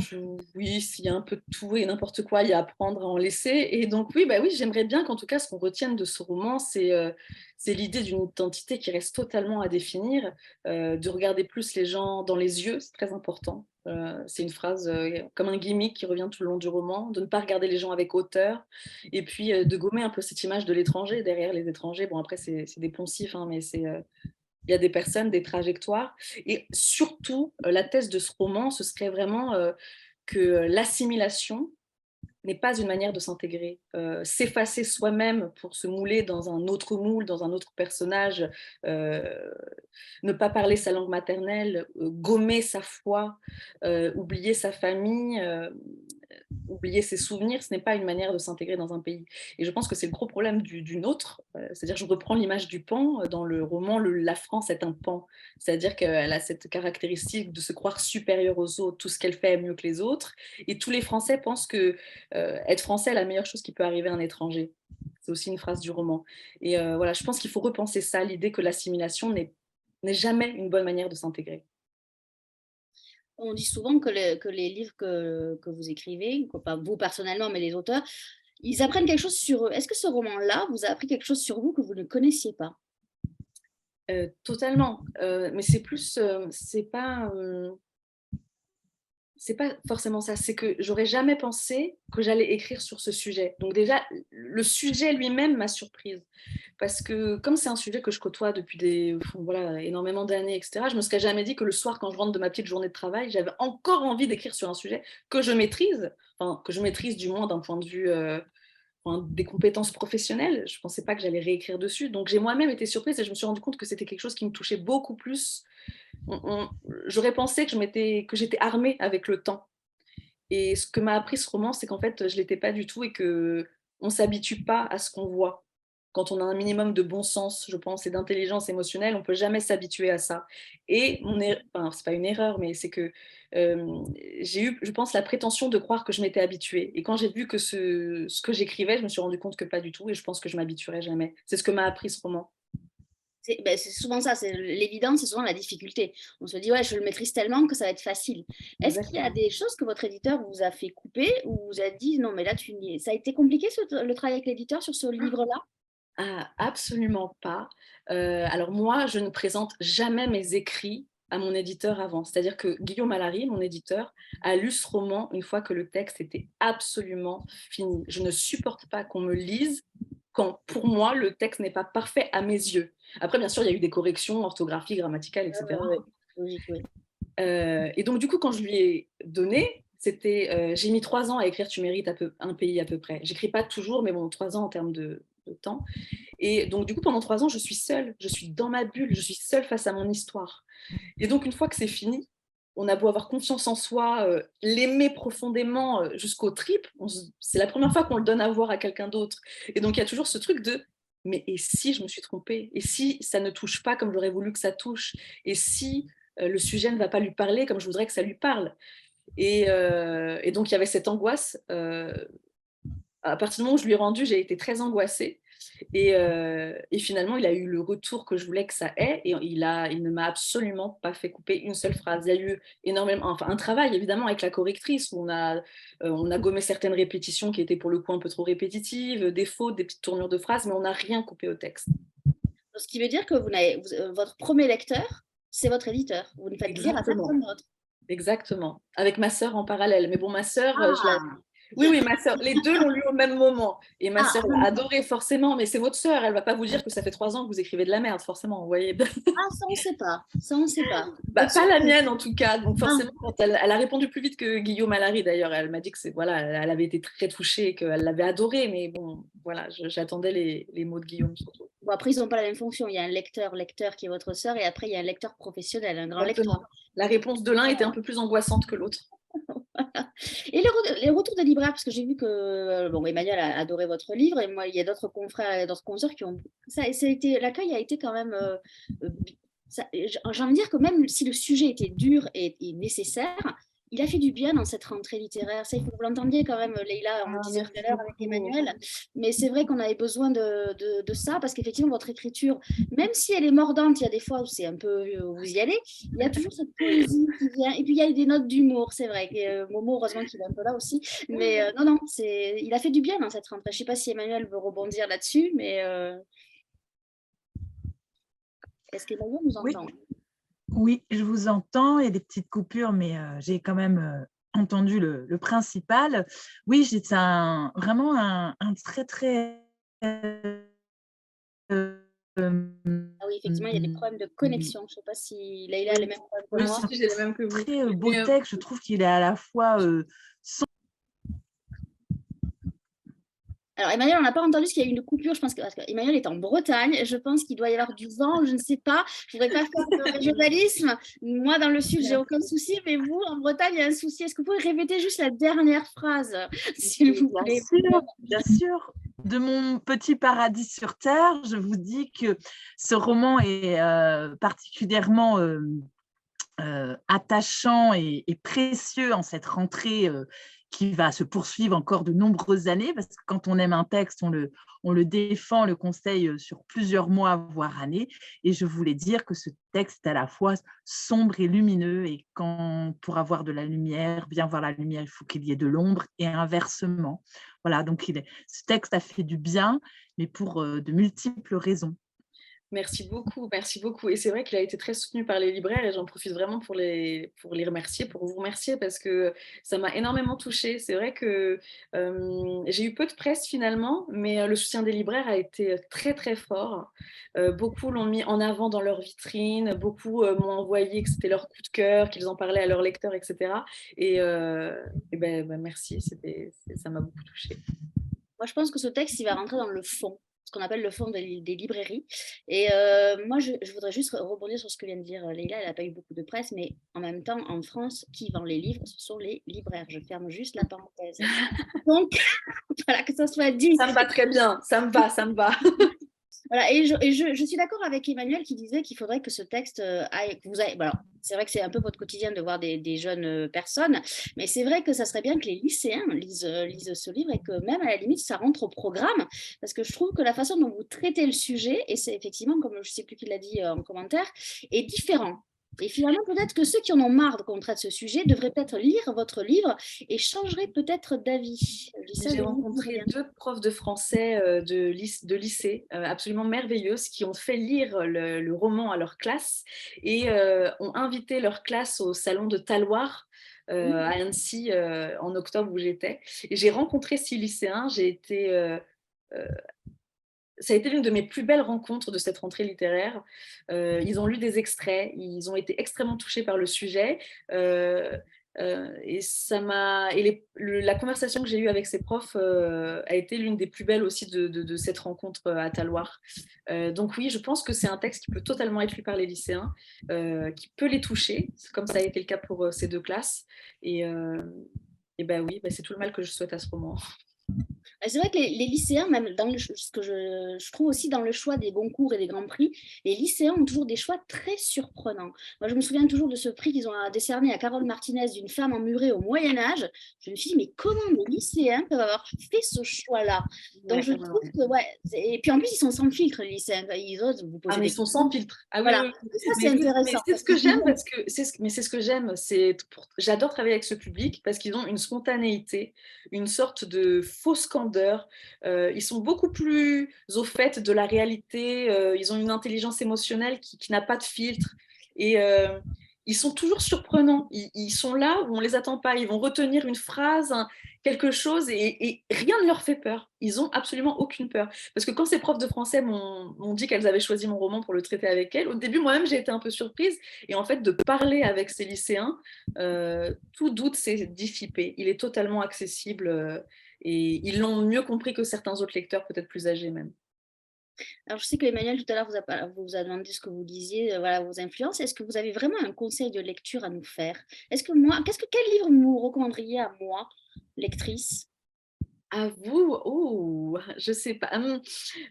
oui, s'il y a un peu de tout et n'importe quoi, il y a à apprendre à en laisser. Et donc, oui, bah oui, j'aimerais bien qu'en tout cas, ce qu'on retienne de ce roman, c'est l'idée d'une identité qui reste totalement à définir, de regarder plus les gens dans les yeux, c'est très important. C'est une phrase comme un gimmick qui revient tout le long du roman, de ne pas regarder les gens avec hauteur, et puis de gommer un peu cette image de l'étranger derrière les étrangers. Bon, après, c'est des poncifs, hein, mais il y a des personnes, des trajectoires. Et surtout, la thèse de ce roman, ce serait vraiment que l'assimilation n'est pas une manière de s'intégrer. S'effacer soi-même pour se mouler dans un autre moule, dans un autre personnage, ne pas parler sa langue maternelle, gommer sa foi, oublier sa famille, oublier ses souvenirs, ce n'est pas une manière de s'intégrer dans un pays. Et je pense que c'est le gros problème du nôtre. C'est-à-dire, je reprends l'image du pan. Dans le roman, la France est un pan. C'est-à-dire qu'elle a cette caractéristique de se croire supérieure aux autres, tout ce qu'elle fait est mieux que les autres. Et tous les Français pensent que être français est la meilleure chose qui peut arriver à un étranger. C'est aussi une phrase du roman. Et voilà, je pense qu'il faut repenser ça, l'idée que l'assimilation n'est jamais une bonne manière de s'intégrer. On dit souvent que les livres que vous écrivez, pas vous personnellement, mais les auteurs, ils apprennent quelque chose sur eux. Est-ce que ce roman-là vous a appris quelque chose sur vous que vous ne connaissiez pas? Totalement. Mais c'est plus, c'est pas forcément ça, c'est que j'aurais jamais pensé que j'allais écrire sur ce sujet. Donc déjà, le sujet lui-même m'a surprise. Parce que comme c'est un sujet que je côtoie depuis voilà, énormément d'années, etc., je me serais jamais dit que le soir, quand je rentre de ma petite journée de travail, j'avais encore envie d'écrire sur un sujet que je maîtrise, enfin, que je maîtrise du moins d'un point de vue des compétences professionnelles. Je ne pensais pas que j'allais réécrire dessus. Donc j'ai moi-même été surprise et je me suis rendu compte que c'était quelque chose qui me touchait beaucoup plus. J'aurais pensé que j'étais armée avec le temps. Et ce que m'a appris ce roman, c'est qu'en fait, je ne l'étais pas du tout et qu'on ne s'habitue pas à ce qu'on voit. Quand on a un minimum de bon sens, je pense, et d'intelligence émotionnelle, on ne peut jamais s'habituer à ça. Et enfin, ce n'est pas une erreur, mais c'est que j'ai eu, je pense, la prétention de croire que je m'étais habituée. Et quand j'ai vu que ce que j'écrivais, je me suis rendu compte que pas du tout, et je pense que je m'habituerai jamais. C'est ce que m'a appris ce roman. C'est souvent ça, c'est l'évidence, c'est souvent la difficulté. On se dit, ouais, je le maîtrise tellement que ça va être facile. Est-ce qu'il y a Exactement. des choses que votre éditeur vous a fait couper ou vous a dit, non, mais là, ça a été compliqué le travail avec l'éditeur sur ce livre-là? Ah, absolument pas. Alors moi, je ne présente jamais mes écrits à mon éditeur avant. C'est-à-dire que Guillaume Allary, mon éditeur, a lu ce roman une fois que le texte était absolument fini. Je ne supporte pas qu'on me lise quand, pour moi, le texte n'est pas parfait à mes yeux. Après, bien sûr, il y a eu des corrections orthographiques, grammaticales, etc. Ouais, logique, oui. Et donc, du coup, quand je lui ai donné, j'ai mis 3 ans à écrire Tu mérites un pays à peu près. J'écris pas toujours, mais bon, 3 ans en termes de temps. Et donc, du coup, pendant 3 ans, je suis seule, je suis dans ma bulle, je suis seule face à mon histoire. Et donc, une fois que c'est fini, on a beau avoir confiance en soi, l'aimer profondément jusqu'aux tripes, c'est la première fois qu'on le donne à voir à quelqu'un d'autre. Et donc, il y a toujours ce truc de mais et si je me suis trompée? Et si ça ne touche pas comme j'aurais voulu que ça touche? Et si le sujet ne va pas lui parler comme je voudrais que ça lui parle? Et donc, il y avait cette angoisse. À partir du moment où je lui ai rendu, j'ai été très angoissée. Et finalement, il a eu le retour que je voulais que ça ait, et il ne m'a absolument pas fait couper une seule phrase. Il y a eu énormément, enfin un travail évidemment avec la correctrice où on a gommé certaines répétitions qui étaient pour le coup un peu trop répétitives, des fautes, des petites tournures de phrases, mais on n'a rien coupé au texte. Ce qui veut dire que votre premier lecteur, c'est votre éditeur. Vous ne faites lire à Exactement, personne d'autre. exactement. Avec ma sœur en parallèle. Mais bon, ma sœur, Ah, oui, oui, ma sœur, les deux l'ont lu au même moment. Et ma ah, sœur en l'a même temps. adoré forcément, mais c'est votre sœur, elle ne va pas vous dire que ça fait 3 ans que vous écrivez de la merde, forcément, vous voyez. Ah, ça, on ne sait pas. Ça, on ne sait pas. Bah, Donc, pas la surprise. mienne en tout cas. Donc Ah, forcément, quand elle a répondu plus vite que Guillaume Allary d'ailleurs. Elle m'a dit que voilà, elle avait été très touchée et qu'elle l'avait adoré. Mais bon, voilà, j'attendais les mots de Guillaume surtout. bon, après, ils n'ont pas la même fonction. Il y a un lecteur qui est votre sœur, et après, il y a un lecteur professionnel, un grand lecteur. Exactement. La réponse de l'un était un peu plus angoissante que l'autre. Et les retours des libraires, parce que j'ai vu que bon, Emmanuel a adoré votre livre, et moi, il y a d'autres confrères et d'autres consoeurs qui ont. L'accueil a été quand même j'ai envie de dire que même si le sujet était dur et nécessaire, il a fait du bien dans cette rentrée littéraire. Ça, il faut que vous l'entendiez quand même, Leïla, on le disait tout Merci à l'heure avec beaucoup. Emmanuel. Mais c'est vrai qu'on avait besoin de ça parce qu'effectivement, votre écriture, même si elle est mordante, il y a des fois où c'est un peu, vous y allez, il y a toujours cette poésie qui vient. Et puis, il y a des notes d'humour, c'est vrai. Et, Momo, heureusement qu'il est un peu là aussi. Mais non, non, il a fait du bien dans cette rentrée. Je ne sais pas si Emmanuel veut rebondir là-dessus, mais est-ce qu'Emmanuel nous Oui, entend? oui, je vous entends. Il y a des petites coupures, mais j'ai quand même entendu le principal. Oui, c'est vraiment un très, très… Ah oui, effectivement, il y a des problèmes de connexion. Je ne sais pas si Leïla a les mêmes problèmes que Moi moi. aussi, j'ai les mêmes que vous. très beau Mais, texte. Je trouve qu'il est à la fois Alors, Emmanuel, on n'a pas entendu ce qu'il y a eu une coupure. Je pense que parce qu'Emmanuel est en Bretagne. Je pense qu'il doit y avoir du vent. Je ne sais pas. Je ne voudrais pas faire de régionalisme. Moi, dans le sud, j'ai aucun souci. Mais vous, en Bretagne, il y a un souci. Est-ce que vous pouvez répéter juste la dernière phrase, s'il vous bien plaît? sûr, bien sûr. De mon petit paradis sur terre, je vous dis que ce roman est particulièrement attachant et précieux en cette rentrée qui va se poursuivre encore de nombreuses années, parce que quand on aime un texte, on le défend, le conseille sur plusieurs mois, voire années. Et je voulais dire que ce texte est à la fois sombre et lumineux, et quand pour avoir de la lumière, bien voir la lumière, il faut qu'il y ait de l'ombre, et inversement. Voilà, donc ce texte a fait du bien, mais pour de multiples raisons. merci beaucoup, merci beaucoup. Et c'est vrai qu'il a été très soutenu par les libraires et j'en profite vraiment pour les remercier, pour vous remercier parce que ça m'a énormément touchée. C'est vrai que j'ai eu peu de presse finalement, mais le soutien des libraires a été très très fort. Beaucoup l'ont mis en avant dans leur vitrine, beaucoup m'ont envoyé que c'était leur coup de cœur, qu'ils en parlaient à leurs lecteurs, etc. Et ben, merci, ça m'a beaucoup touchée. Moi, je pense que ce texte, il va rentrer dans le fond, ce qu'on appelle le fond des librairies. Et moi, je voudrais juste rebondir sur ce que vient de dire Leïla. Elle n'a pas eu beaucoup de presse, mais en même temps, en France, qui vend les livres? Ce sont les libraires. Je ferme juste la parenthèse. Donc, voilà, que ça soit dit. Ça me va très bien, ça me va, ça me va. Voilà, et je suis d'accord avec Emmanuel qui disait qu'il faudrait que ce texte aille, que vous aille, bon, alors, c'est vrai que c'est un peu votre quotidien de voir des jeunes personnes, mais c'est vrai que ça serait bien que les lycéens lisent ce livre et que même à la limite ça rentre au programme, parce que je trouve que la façon dont vous traitez le sujet, et c'est effectivement, comme je ne sais plus qui l'a dit en commentaire, est différent. Et finalement, peut-être que ceux qui en ont marre qu'on traite ce sujet devraient peut-être lire votre livre et changeraient peut-être d'avis. Je dis ça, J'ai je n'y peux rencontré rien. 2 profs de français de lycée absolument merveilleuses qui ont fait lire le roman à leur classe et ont invité leur classe au salon de Taloir à Annecy en octobre où j'étais. Et j'ai rencontré 6 lycéens. Euh, Ça a été l'une de mes plus belles rencontres de cette rentrée littéraire. Ils ont lu des extraits, ils ont été extrêmement touchés par le sujet. Et la conversation que j'ai eue avec ces profs a été l'une des plus belles aussi de cette rencontre à Taloir. Donc oui, je pense que c'est un texte qui peut totalement être lu par les lycéens, qui peut les toucher, comme ça a été le cas pour ces 2 classes. Et ben oui, c'est tout le mal que je souhaite à ce roman. C'est vrai que les lycéens, même dans ce que je trouve aussi dans le choix des concours et des grands prix, les lycéens ont toujours des choix très surprenants. Moi, je me souviens toujours de ce prix qu'ils ont décerné à Carole Martinez d'une femme emmurée au Moyen-Âge. Je me suis dit, mais comment les lycéens peuvent avoir fait ce choix-là? Donc, je trouve que, ouais. Et puis en plus, ils sont sans filtre, les lycéens. Ils osent vous Ah, poser mais des ils sont questions. sans filtre. Ah oui, Voilà. oui, oui. Et ça, c'est Mais intéressant. c'est ce que j'aime parce que c'est ce que j'aime. J'adore travailler avec ce public parce qu'ils ont une spontanéité, une sorte de fausse candeur. Ils sont beaucoup plus au fait de la réalité. Ils ont une intelligence émotionnelle qui n'a pas de filtre. Et ils sont toujours surprenants. Ils sont là où on les attend pas. Ils vont retenir une phrase, quelque chose, et rien ne leur fait peur. Ils ont absolument aucune peur. Parce que quand ces profs de français m'ont dit qu'elles avaient choisi mon roman pour le traiter avec elles, au début, moi-même, j'ai été un peu surprise. Et en fait, de parler avec ces lycéens, tout doute s'est dissipé. Il est totalement accessible et ils l'ont mieux compris que certains autres lecteurs, peut-être plus âgés même. Alors, je sais que Emmanuel, tout à l'heure, vous a demandé ce que vous lisiez, voilà, vos influences. Est-ce que vous avez vraiment un conseil de lecture à nous faire? Est-ce que moi, quel livre vous recommanderiez à moi, lectrice? À vous, oh, je sais pas.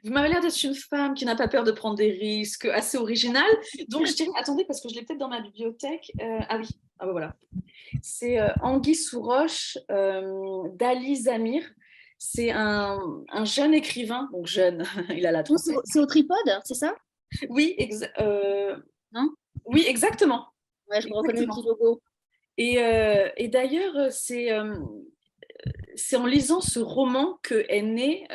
Vous m'avez l'air d'être une femme qui n'a pas peur de prendre des risques, assez originale. Donc je dirais, attendez, parce que je l'ai peut-être dans ma bibliothèque. Ah oui, ah ben voilà. C'est Anguille sous roche d'Ali Zamir. C'est un jeune écrivain, donc jeune, il a la Non, trentaine. c'est au tripode, c'est ça? Oui, Non? oui, exactement. Ouais, je reconnais le Exactement. petit logo. Et d'ailleurs, c'est en lisant ce roman que est née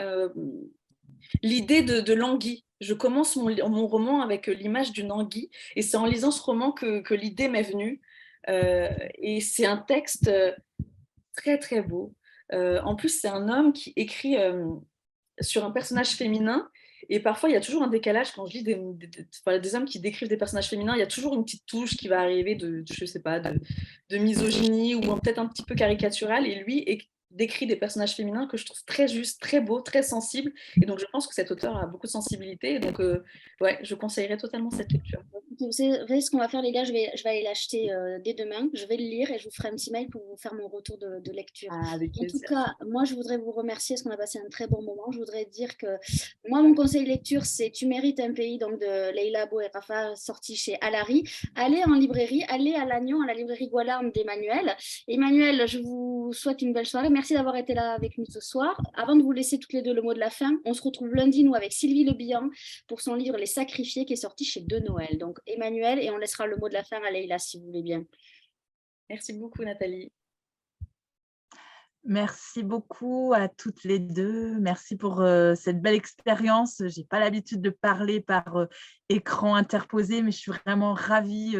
l'idée de l'anguille. Je commence mon roman avec l'image d'une anguille et c'est en lisant ce roman que l'idée m'est venue. Et c'est un texte très très beau. En plus, c'est un homme qui écrit sur un personnage féminin. Et parfois, il y a toujours un décalage quand je lis des hommes qui décrivent des personnages féminins. Il y a toujours une petite touche qui va arriver je sais pas, de misogynie ou peut-être un petit peu caricaturale. Et lui décrit des personnages féminins que je trouve très justes, très beaux, très sensibles. Et donc, je pense que cet auteur a beaucoup de sensibilité. Et donc, ouais, je conseillerais totalement cette lecture. Vous savez ce qu'on va faire, les gars, je vais aller l'acheter dès demain. Je vais le lire et je vous ferai un petit mail pour vous faire mon retour de lecture. Ah, avec En tout plaisir. cas, moi, je voudrais vous remercier parce qu'on a passé un très bon moment. Je voudrais dire que moi, mon conseil de lecture, c'est Tu mérites un pays, donc de Leila Bouerafa, sorti chez Alary. Allez en librairie, allez à Lannion, à la librairie Gualarme d'Emmanuel. Emmanuel, je vous souhaite une belle soirée. Merci d'avoir été là avec nous ce soir. Avant de vous laisser toutes les deux le mot de la fin, on se retrouve lundi, nous, avec Sylvie Le Bihan pour son livre Les Sacrifiés qui est sorti chez De Noël. Donc, Emmanuel, et on laissera le mot de la fin à Leïla si vous voulez bien. Merci beaucoup, Nathalie. Merci beaucoup à toutes les deux. Merci pour cette belle expérience. Je n'ai pas l'habitude de parler par écran interposé, mais je suis vraiment ravie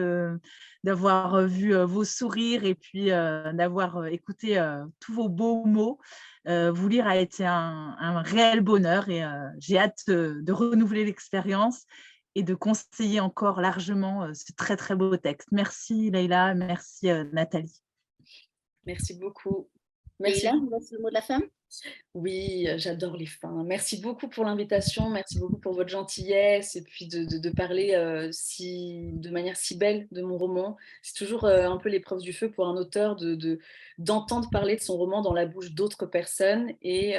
d'avoir vu vos sourires et puis d'avoir écouté tous vos beaux mots. Vous lire a été un réel bonheur et j'ai hâte de renouveler l'expérience et de conseiller encore largement ce très, très beau texte. Merci Leïla, merci Nathalie. Merci beaucoup. Merci. Leïla, vous laisse le mot de la fin. Oui, j'adore les fins. Merci beaucoup pour l'invitation, merci beaucoup pour votre gentillesse et puis de parler de manière si belle de mon roman. C'est toujours un peu l'épreuve du feu pour un auteur d'entendre parler de son roman dans la bouche d'autres personnes. Et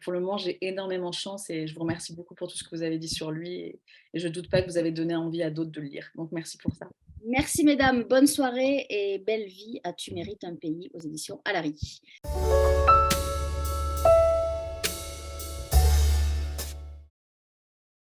pour le moment, j'ai énormément de chance et je vous remercie beaucoup pour tout ce que vous avez dit sur lui. Et je ne doute pas que vous avez donné envie à d'autres de le lire. Donc, merci pour ça. Merci mesdames, bonne soirée et belle vie à Tu mérites un pays aux éditions Alary.